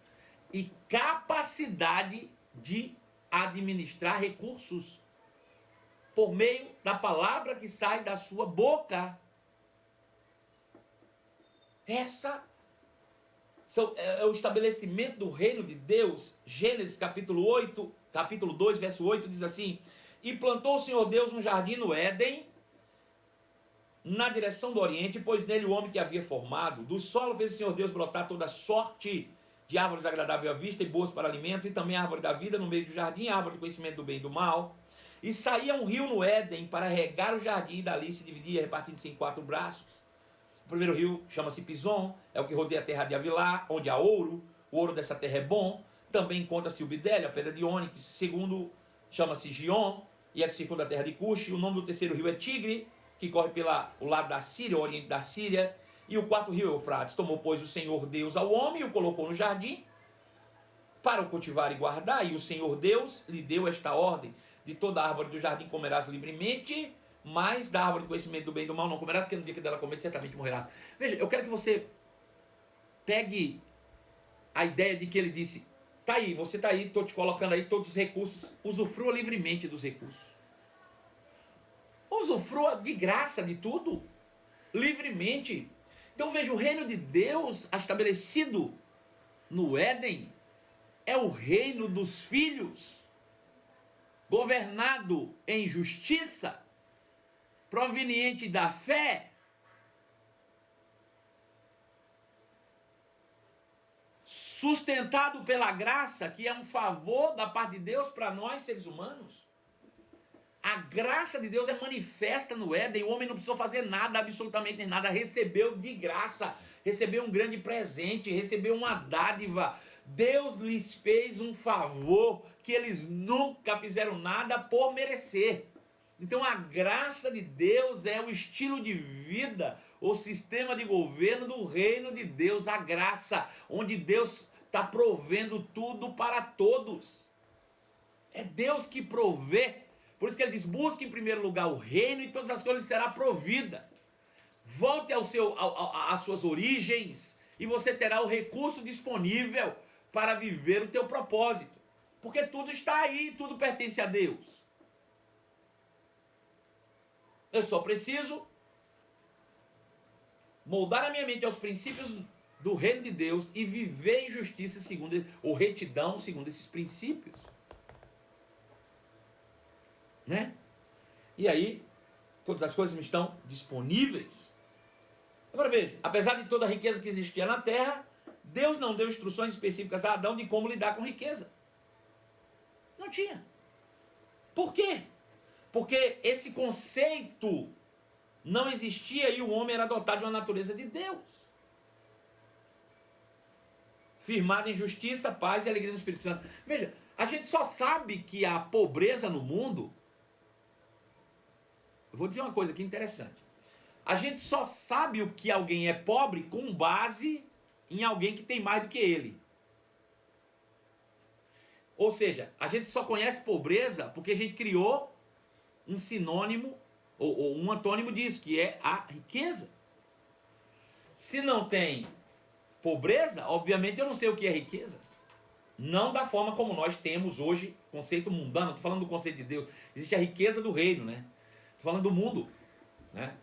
E capacidade de administrar recursos. Por meio da palavra que sai da sua boca. Essa é o estabelecimento do reino de Deus. Gênesis capítulo 2, verso 8, diz assim: e plantou o Senhor Deus um jardim no Éden, na direção do Oriente, pois nele o homem que havia formado. Do solo fez o Senhor Deus brotar toda sorte de árvores agradáveis à vista e boas para alimento, e também a árvore da vida no meio do jardim, a árvore do conhecimento do bem e do mal. E saía um rio no Éden para regar o jardim, e dali se dividia, repartindo-se em 4 braços. O primeiro rio chama-se Pison, é o que rodeia a terra de Avilá, onde há ouro. O ouro dessa terra é bom. Também encontra-se o bidélio, a pedra de ônix. Segundo chama-se Gion, e é que circunda a terra de Cush. O nome do terceiro rio é Tigre, que corre pelo lado da Síria, o oriente da Síria. E o 4º rio é Eufrates. Tomou, pois, o Senhor Deus ao homem e o colocou no jardim para o cultivar e guardar. E o Senhor Deus lhe deu esta ordem: de toda árvore do jardim comerás livremente, mas da árvore do conhecimento do bem e do mal não comerás, porque no dia que dela comer certamente morrerás. Veja, eu quero que você pegue a ideia de que ele disse, tá aí, você tá aí, estou te colocando aí todos os recursos, usufrua livremente dos recursos. Usufrua de graça de tudo, livremente. Então veja, o reino de Deus estabelecido no Éden é o reino dos filhos, governado em justiça, proveniente da fé, sustentado pela graça, que é um favor da parte de Deus para nós seres humanos. A graça de Deus é manifesta no Éden. O homem não precisou fazer nada, absolutamente nada. Recebeu de graça, recebeu um grande presente, recebeu uma dádiva Deus lhes fez um favor que eles nunca fizeram nada por merecer. Então a graça de Deus é o estilo de vida, o sistema de governo do reino de Deus, a graça, onde Deus está provendo tudo para todos. É Deus que provê. Por isso que ele diz, busque em primeiro lugar o reino e todas as coisas serão providas. Volte às suas origens e você terá o recurso disponível para viver o teu propósito. Porque tudo está aí, tudo pertence a Deus. Eu só preciso moldar a minha mente aos princípios do reino de Deus e viver em justiça segundo, ou retidão segundo esses princípios. Né? E aí, todas as coisas me estão disponíveis. Agora veja, apesar de toda a riqueza que existia na terra, Deus não deu instruções específicas a Adão de como lidar com riqueza. Não tinha. Por quê? Porque esse conceito não existia e o homem era dotado de uma natureza de Deus. Firmado em justiça, paz e alegria no Espírito Santo. Veja, a gente só sabe que há pobreza no mundo. Eu vou dizer uma coisa aqui interessante. A gente só sabe o que alguém é pobre com base em alguém que tem mais do que ele. Ou seja, a gente só conhece pobreza porque a gente criou um sinônimo ou um antônimo disso, que é a riqueza. Se não tem pobreza, obviamente eu não sei o que é riqueza. Não da forma como nós temos hoje, conceito mundano. Estou falando do conceito de Deus. Existe a riqueza do reino, né? Estou falando do mundo, né?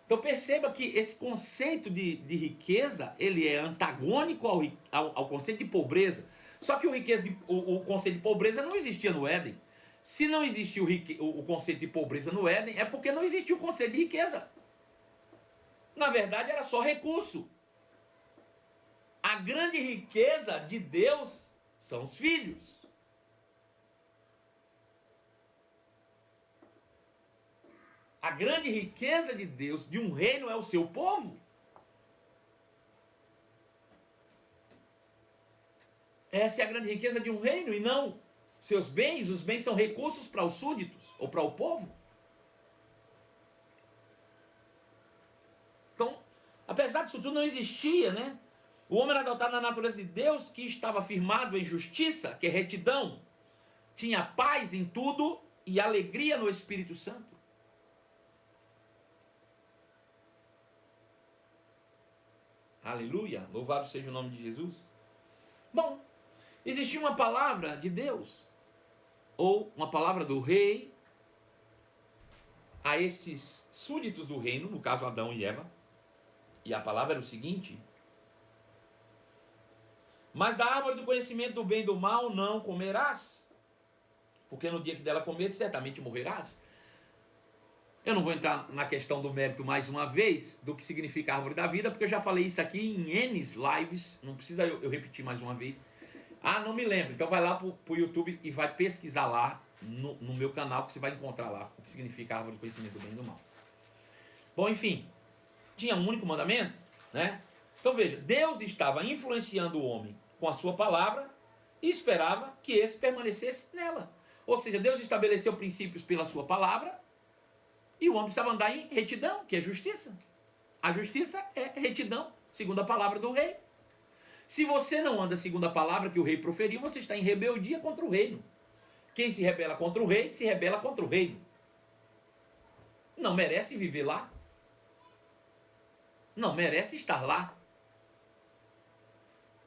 Então perceba que esse conceito de riqueza, ele é antagônico ao conceito de pobreza. Só que o conceito de pobreza não existia no Éden. Se não existiu o conceito de pobreza no Éden, é porque não existiu o conceito de riqueza. Na verdade, era só recurso. A grande riqueza de Deus são os filhos. A grande riqueza de Deus, de um reino, é o seu povo. Essa é a grande riqueza de um reino e não seus bens. Os bens são recursos para os súditos ou para o povo. Então, apesar disso tudo, não existia, né? O homem era dotado na natureza de Deus, que estava firmado em justiça, que é retidão. Tinha paz em tudo e alegria no Espírito Santo. Aleluia, louvado seja o nome de Jesus. Bom, existia uma palavra de Deus, ou uma palavra do rei, a esses súditos do reino, no caso Adão e Eva, e a palavra era o seguinte: mas da árvore do conhecimento do bem e do mal não comerás, porque no dia que dela comer, certamente morrerás. Eu não vou entrar na questão do mérito mais uma vez, do que significa a árvore da vida, porque eu já falei isso aqui em N lives, não precisa eu repetir mais uma vez. Ah, não me lembro, então vai lá pro YouTube e vai pesquisar lá, no meu canal, que você vai encontrar lá o que significa a árvore do conhecimento do bem e do mal. Bom, enfim, tinha um único mandamento, né? Então veja, Deus estava influenciando o homem com a sua palavra e esperava que esse permanecesse nela. Ou seja, Deus estabeleceu princípios pela sua palavra, e o homem precisava andar em retidão, que é justiça. A justiça é retidão, segundo a palavra do rei. Se você não anda segundo a palavra que o rei proferiu, você está em rebeldia contra o reino. Quem se rebela contra o rei, se rebela contra o reino. Não merece viver lá. Não merece estar lá.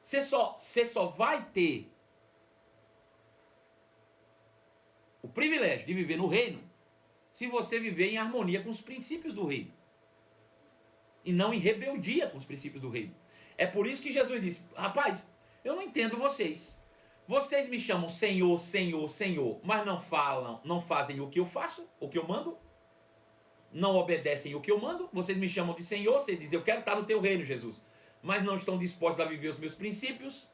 Você só vai ter o privilégio de viver no reino se você viver em harmonia com os princípios do reino e não em rebeldia com os princípios do reino. É por isso que Jesus disse: rapaz, eu não entendo vocês. Vocês me chamam Senhor, Senhor, Senhor, mas não fazem o que eu faço, o que eu mando. Não obedecem o que eu mando. Vocês me chamam de Senhor, vocês dizem: eu quero estar no teu reino, Jesus, mas não estão dispostos a viver os meus princípios.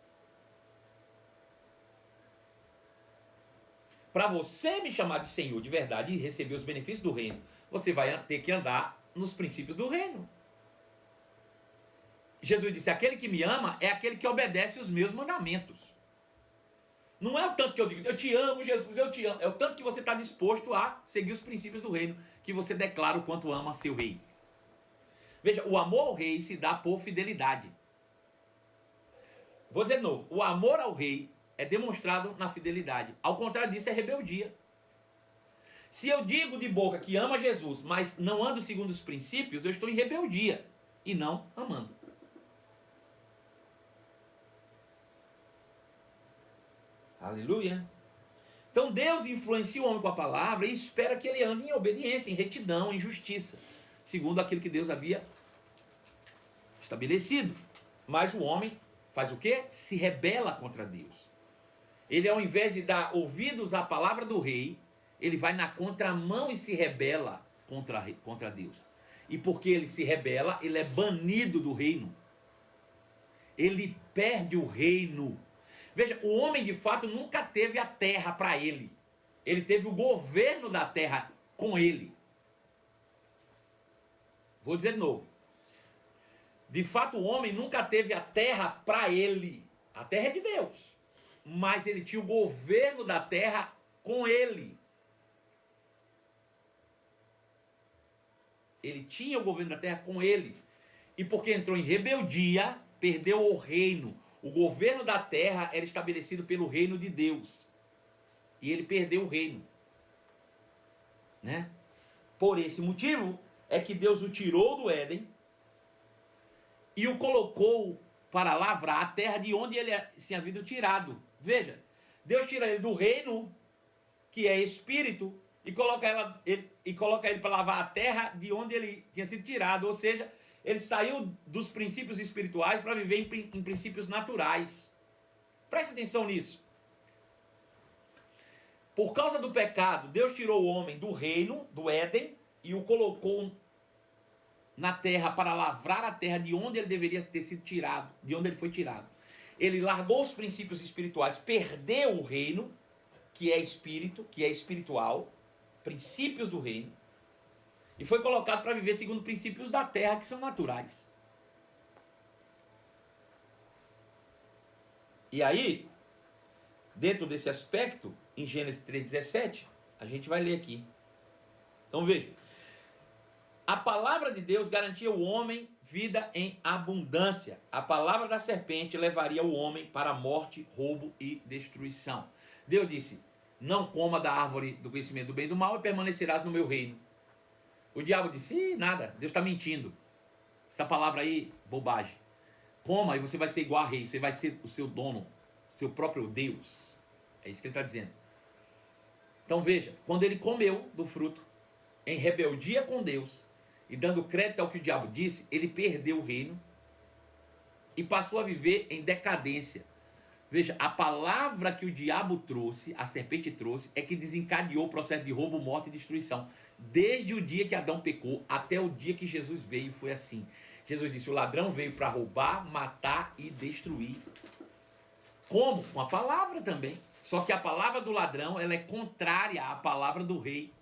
Para você me chamar de Senhor de verdade e receber os benefícios do reino, você vai ter que andar nos princípios do reino. Jesus disse: aquele que me ama é aquele que obedece os meus mandamentos. Não é o tanto que eu digo, eu te amo, Jesus, eu te amo. É o tanto que você está disposto a seguir os princípios do reino, que você declara o quanto ama seu rei. Veja, o amor ao rei se dá por fidelidade. Vou dizer de novo, o amor ao rei é demonstrado na fidelidade. Ao contrário disso, é rebeldia. Se eu digo de boca que ama Jesus, mas não ando segundo os princípios, eu estou em rebeldia e não amando. Aleluia. Então Deus influencia o homem com a palavra e espera que ele ande em obediência, em retidão, em justiça, segundo aquilo que Deus havia estabelecido. Mas o homem faz o quê? Se rebela contra Deus. Ele, ao invés de dar ouvidos à palavra do rei, ele vai na contramão e se rebela contra Deus. E porque ele se rebela, ele é banido do reino. Ele perde o reino. Veja, o homem de fato nunca teve a terra para ele. Ele teve o governo da terra com ele. Vou dizer de novo. De fato, o homem nunca teve a terra para ele. A terra é de Deus. Mas ele tinha o governo da terra com ele. Ele tinha o governo da terra com ele. E porque entrou em rebeldia, perdeu o reino. O governo da terra era estabelecido pelo reino de Deus. E ele perdeu o reino. Né? Por esse motivo é que Deus o tirou do Éden e o colocou para lavrar a terra de onde ele tinha sido tirado. Veja, Deus tira ele do reino, que é espírito, e coloca ele para lavar a terra de onde ele tinha sido tirado. Ou seja, ele saiu dos princípios espirituais para viver em princípios naturais. Preste atenção nisso. Por causa do pecado, Deus tirou o homem do reino, do Éden, e o colocou na terra para lavrar a terra de onde ele deveria ter sido tirado, de onde ele foi tirado. Ele largou os princípios espirituais, perdeu o reino, que é espírito, que é espiritual, princípios do reino, e foi colocado para viver segundo princípios da terra, que são naturais. E aí, dentro desse aspecto, em Gênesis 3,17, a gente vai ler aqui. Então veja, a palavra de Deus garantia ao homem vida em abundância. A palavra da serpente levaria o homem para a morte, roubo e destruição. Deus disse, não coma da árvore do conhecimento do bem e do mal e permanecerás no meu reino. O diabo disse, nada, Deus está mentindo. Essa palavra aí, bobagem. Coma e você vai ser igual a rei, você vai ser o seu dono, seu próprio Deus. É isso que ele está dizendo. Então veja, quando ele comeu do fruto, em rebeldia com Deus, e dando crédito ao que o diabo disse, ele perdeu o reino e passou a viver em decadência. Veja, a palavra que o diabo trouxe, a serpente trouxe, é que desencadeou o processo de roubo, morte e destruição. Desde o dia que Adão pecou até o dia que Jesus veio, foi assim. Jesus disse, o ladrão veio para roubar, matar e destruir. Como? Com a palavra também. Só que a palavra do ladrão, ela é contrária à palavra do rei.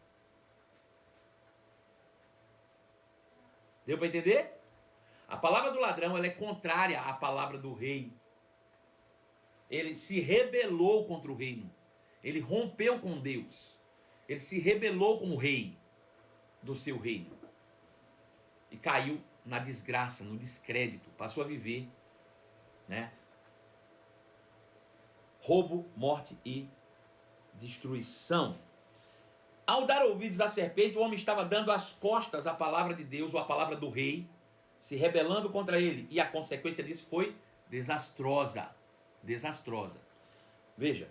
Deu para entender? A palavra do ladrão, ela é contrária à palavra do rei. Ele se rebelou contra o reino. Ele rompeu com Deus. Ele se rebelou com o rei do seu reino. E caiu na desgraça, no descrédito. Passou a viver, né? Roubo, morte e destruição. Ao dar ouvidos à serpente, o homem estava dando as costas à palavra de Deus, ou à palavra do rei, se rebelando contra ele. E a consequência disso foi desastrosa. Desastrosa. Veja,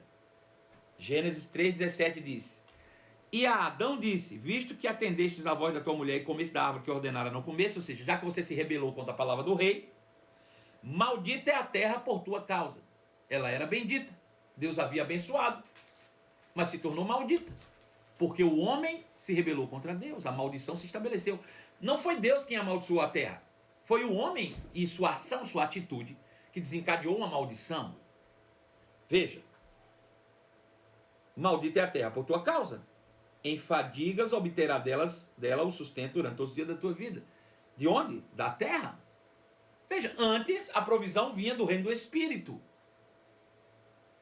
Gênesis 3,17 diz, e a Adão disse, visto que atendestes à voz da tua mulher e comeste da árvore que ordenara não comesse, ou seja, já que você se rebelou contra a palavra do rei, maldita é a terra por tua causa. Ela era bendita, Deus havia abençoado, mas se tornou maldita, porque o homem se rebelou contra Deus, a maldição se estabeleceu. Não foi Deus quem amaldiçoou a terra, foi o homem e sua ação, sua atitude, que desencadeou uma maldição. Veja, maldita é a terra por tua causa, em fadigas obterá dela o sustento durante todos os dias da tua vida. De onde? Da terra. Veja, antes a provisão vinha do reino do Espírito.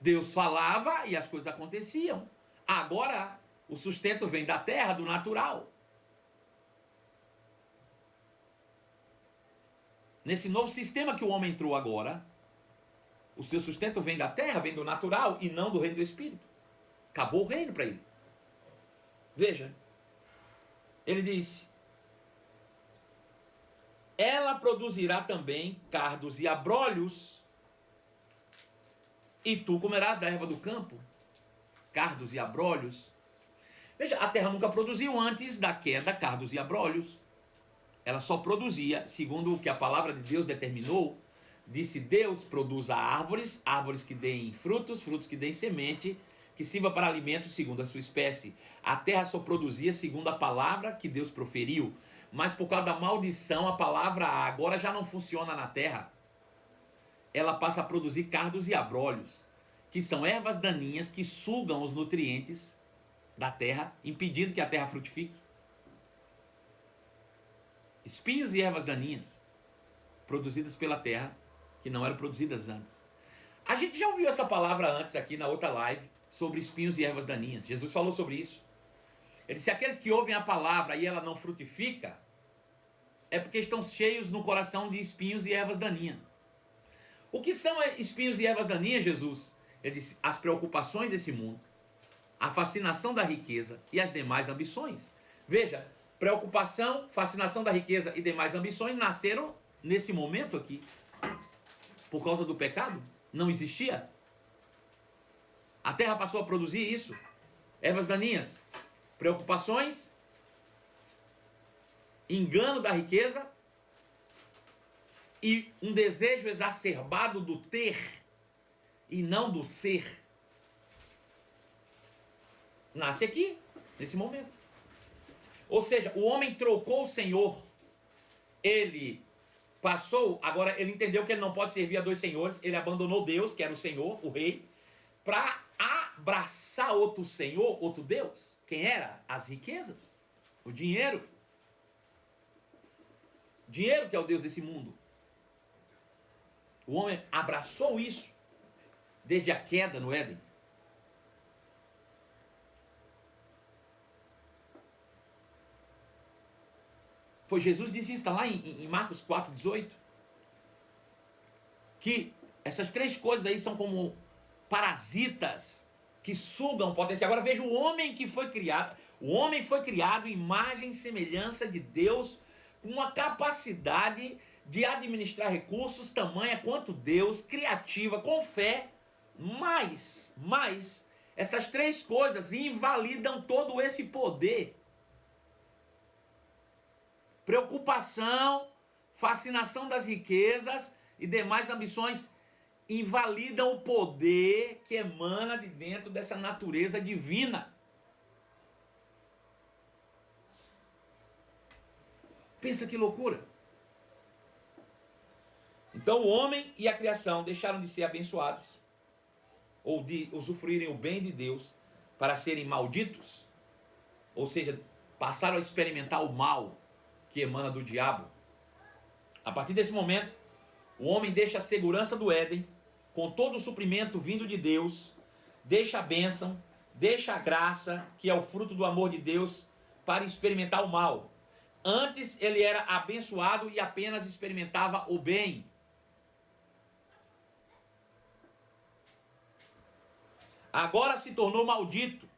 Deus falava e as coisas aconteciam. Agora, o sustento vem da terra, do natural. Nesse novo sistema que o homem entrou agora, o seu sustento vem da terra, vem do natural e não do reino do Espírito. Acabou o reino para ele. Veja, ele disse: ela produzirá também cardos e abrolhos, e tu comerás da erva do campo. Cardos e abrolhos. Veja, a terra nunca produziu antes da queda cardos e abrolhos. Ela só produzia, segundo o que a palavra de Deus determinou. Disse Deus: produza árvores, árvores que deem frutos, frutos que deem semente, que sirva para alimento segundo a sua espécie. A terra só produzia segundo a palavra que Deus proferiu. Mas por causa da maldição, a palavra agora já não funciona na terra. Ela passa a produzir cardos e abrolhos, que são ervas daninhas que sugam os nutrientes da terra, impedindo que a terra frutifique. Espinhos e ervas daninhas, produzidas pela terra, que não eram produzidas antes. A gente já ouviu essa palavra antes aqui na outra live, sobre espinhos e ervas daninhas. Jesus falou sobre isso. Ele disse: aqueles que ouvem a palavra e ela não frutifica, é porque estão cheios no coração de espinhos e ervas daninhas. O que são espinhos e ervas daninhas, Jesus? Ele disse: as preocupações desse mundo, a fascinação da riqueza e as demais ambições. Veja, preocupação, fascinação da riqueza e demais ambições nasceram nesse momento aqui. Por causa do pecado, não existia. A terra passou a produzir isso. Ervas daninhas, preocupações, engano da riqueza e um desejo exacerbado do ter e não do ser. Nasce aqui, nesse momento. Ou seja, o homem trocou o Senhor. Ele passou, agora ele entendeu que ele não pode servir a dois senhores. Ele abandonou Deus, que era o Senhor, o rei, para abraçar outro Senhor, outro Deus. Quem era? As riquezas, o dinheiro. Dinheiro que é o Deus desse mundo. O homem abraçou isso desde a queda no Éden. Foi Jesus que disse isso, está lá em Marcos 4,18. Que essas três coisas aí são como parasitas que sugam o potencial. Agora veja o homem que foi criado. O homem foi criado em imagem e semelhança de Deus, com uma capacidade de administrar recursos tamanha quanto Deus, criativa, com fé. Mas essas três coisas invalidam todo esse poder. Preocupação, fascinação das riquezas e demais ambições invalidam o poder que emana de dentro dessa natureza divina. Pensa que loucura. Então o homem e a criação deixaram de ser abençoados, ou de usufruírem o bem de Deus, para serem malditos. Ou seja, passaram a experimentar o mal que emana do diabo. A partir desse momento, o homem deixa a segurança do Éden, com todo o suprimento vindo de Deus, deixa a bênção, deixa a graça, que é o fruto do amor de Deus, para experimentar o mal. Antes ele era abençoado e apenas experimentava o bem. Agora se tornou maldito,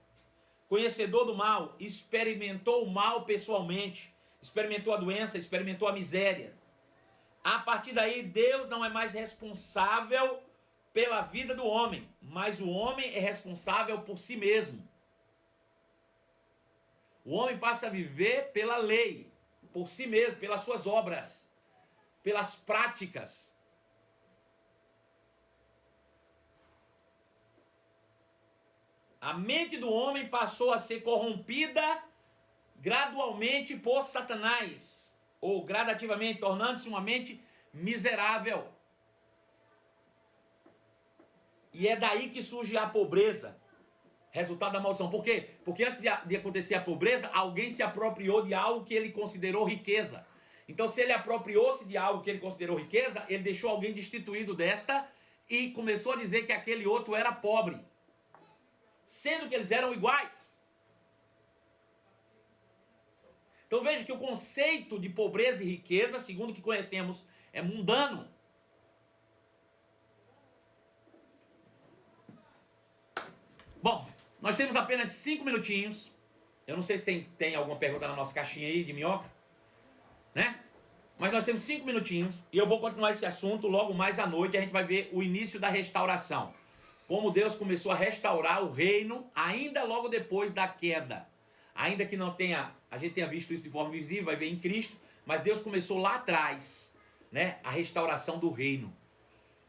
conhecedor do mal, experimentou o mal pessoalmente, experimentou a doença, experimentou a miséria. A partir daí, Deus não é mais responsável pela vida do homem, mas o homem é responsável por si mesmo. O homem passa a viver pela lei, por si mesmo, pelas suas obras, pelas práticas. A mente do homem passou a ser corrompida gradualmente por Satanás, ou gradativamente, tornando-se uma mente miserável. E é daí que surge a pobreza, resultado da maldição. Por quê? Porque antes de acontecer a pobreza, alguém se apropriou de algo que ele considerou riqueza. Então, se ele apropriou-se de algo que ele considerou riqueza, ele deixou alguém destituído desta e começou a dizer que aquele outro era pobre, sendo que eles eram iguais. Então veja que o conceito de pobreza e riqueza, segundo o que conhecemos, é mundano. Bom, nós temos apenas 5 minutinhos. Eu não sei se tem alguma pergunta na nossa caixinha aí de minhoca, né? Mas nós temos 5 minutinhos e eu vou continuar esse assunto logo mais à noite. A gente vai ver o início da restauração. Como Deus começou a restaurar o reino ainda logo depois da queda. Ainda que não tenha, a gente tenha visto isso de forma visível, vai ver em Cristo, mas Deus começou lá atrás, né, a restauração do reino,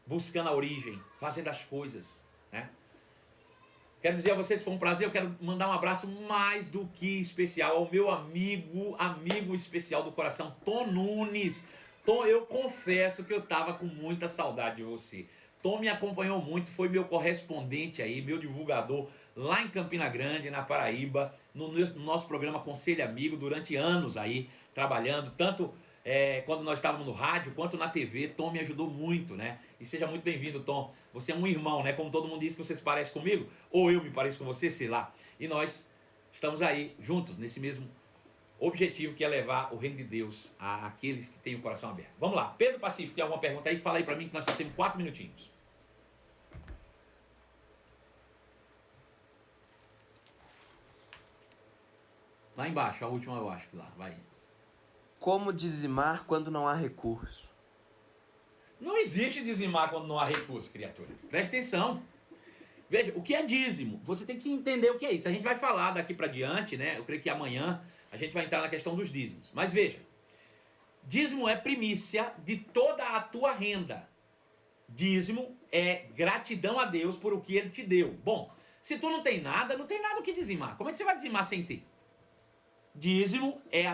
buscando a origem, fazendo as coisas, né? Quero dizer a vocês que foi um prazer, eu quero mandar um abraço mais do que especial ao meu amigo especial do coração, Tom Nunes. Tom, eu confesso que eu estava com muita saudade de você. Tom me acompanhou muito, foi meu correspondente aí, meu divulgador lá em Campina Grande, na Paraíba, no nosso programa Conselho Amigo, durante anos aí, trabalhando, tanto quando nós estávamos no rádio, quanto na TV. Tom me ajudou muito, né? E seja muito bem-vindo, Tom. Você é um irmão, né? Como todo mundo diz que você se parece comigo, ou eu me pareço com você, sei lá. E nós estamos aí, juntos, nesse mesmo objetivo, que é levar o reino de Deus àqueles que têm o coração aberto. Vamos lá. Pedro Pacífico, tem alguma pergunta aí? Fala aí pra mim que nós só temos 4 minutinhos. Lá embaixo, a última eu acho que lá, vai. Como dizimar quando não há recurso? Não existe dizimar quando não há recurso, criatura. Preste atenção. Veja, o que é dízimo? Você tem que entender o que é isso. A gente vai falar daqui para diante, né? Eu creio que amanhã a gente vai entrar na questão dos dízimos. Mas veja, dízimo é primícia de toda a tua renda. Dízimo é gratidão a Deus por o que Ele te deu. Bom, se tu não tem nada o que dizimar. Como é que você vai dizimar sem ter? Dízimo é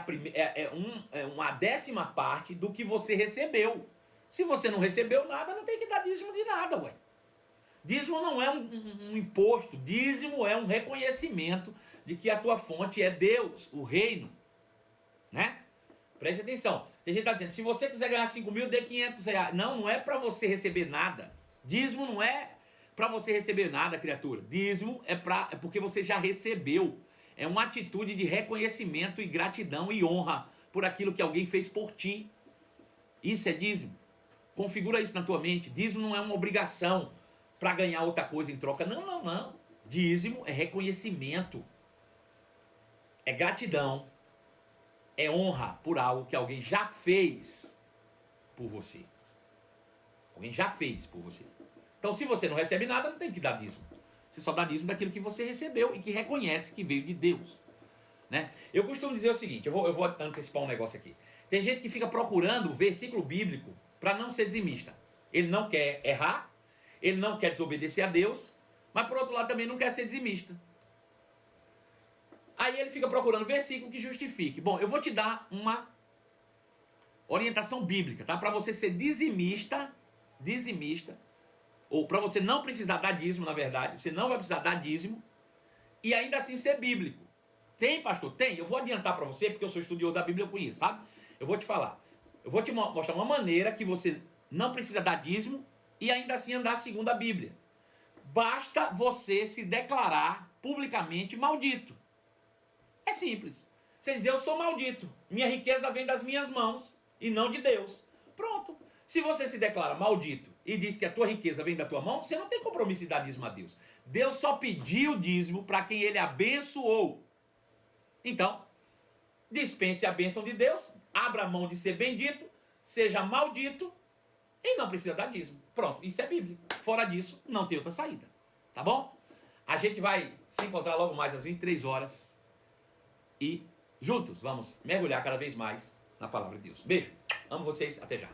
uma 10ª parte do que você recebeu. Se você não recebeu nada, não tem que dar dízimo de nada, ué. Dízimo não é um imposto. Dízimo é um reconhecimento de que a tua fonte é Deus, o reino, né? Preste atenção. Tem gente que está dizendo, se você quiser ganhar 5 mil, dê 500 reais. Não é para você receber nada. Dízimo não é para você receber nada, criatura. Dízimo é porque você já recebeu. É uma atitude de reconhecimento e gratidão e honra por aquilo que alguém fez por ti. Isso é dízimo. Configura isso na tua mente. Dízimo não é uma obrigação para ganhar outra coisa em troca. Não. Dízimo é reconhecimento. É gratidão. É honra por algo que alguém já fez por você. Alguém já fez por você. Então, se você não recebe nada, não tem que dar dízimo. Você só dá dízimo daquilo que você recebeu e que reconhece que veio de Deus, né? Eu costumo dizer o seguinte, eu vou antecipar um negócio aqui. Tem gente que fica procurando versículo bíblico para não ser dizimista. Ele não quer errar, ele não quer desobedecer a Deus, mas por outro lado também não quer ser dizimista. Aí ele fica procurando versículo que justifique. Bom, eu vou te dar uma orientação bíblica, tá? Para você ser dizimista, ou para você não precisar dar dízimo, na verdade, você não vai precisar dar dízimo, e ainda assim ser bíblico. Tem, pastor? Tem. Eu vou adiantar para você, porque eu sou estudioso da Bíblia, eu conheço, sabe? Eu vou te falar. Eu vou te mostrar uma maneira que você não precisa dar dízimo e ainda assim andar segundo a Bíblia. Basta você se declarar publicamente maldito. É simples. Você diz, eu sou maldito. Minha riqueza vem das minhas mãos e não de Deus. Pronto. Se você se declara maldito e diz que a tua riqueza vem da tua mão, você não tem compromisso de dar dízimo a Deus. Deus só pediu dízimo para quem Ele abençoou. Então, dispense a bênção de Deus, abra a mão de ser bendito, seja maldito e não precisa dar dízimo. Pronto, isso é bíblico. Fora disso, não tem outra saída. Tá bom? A gente vai se encontrar logo mais às 23 horas e juntos vamos mergulhar cada vez mais na palavra de Deus. Beijo, amo vocês, até já.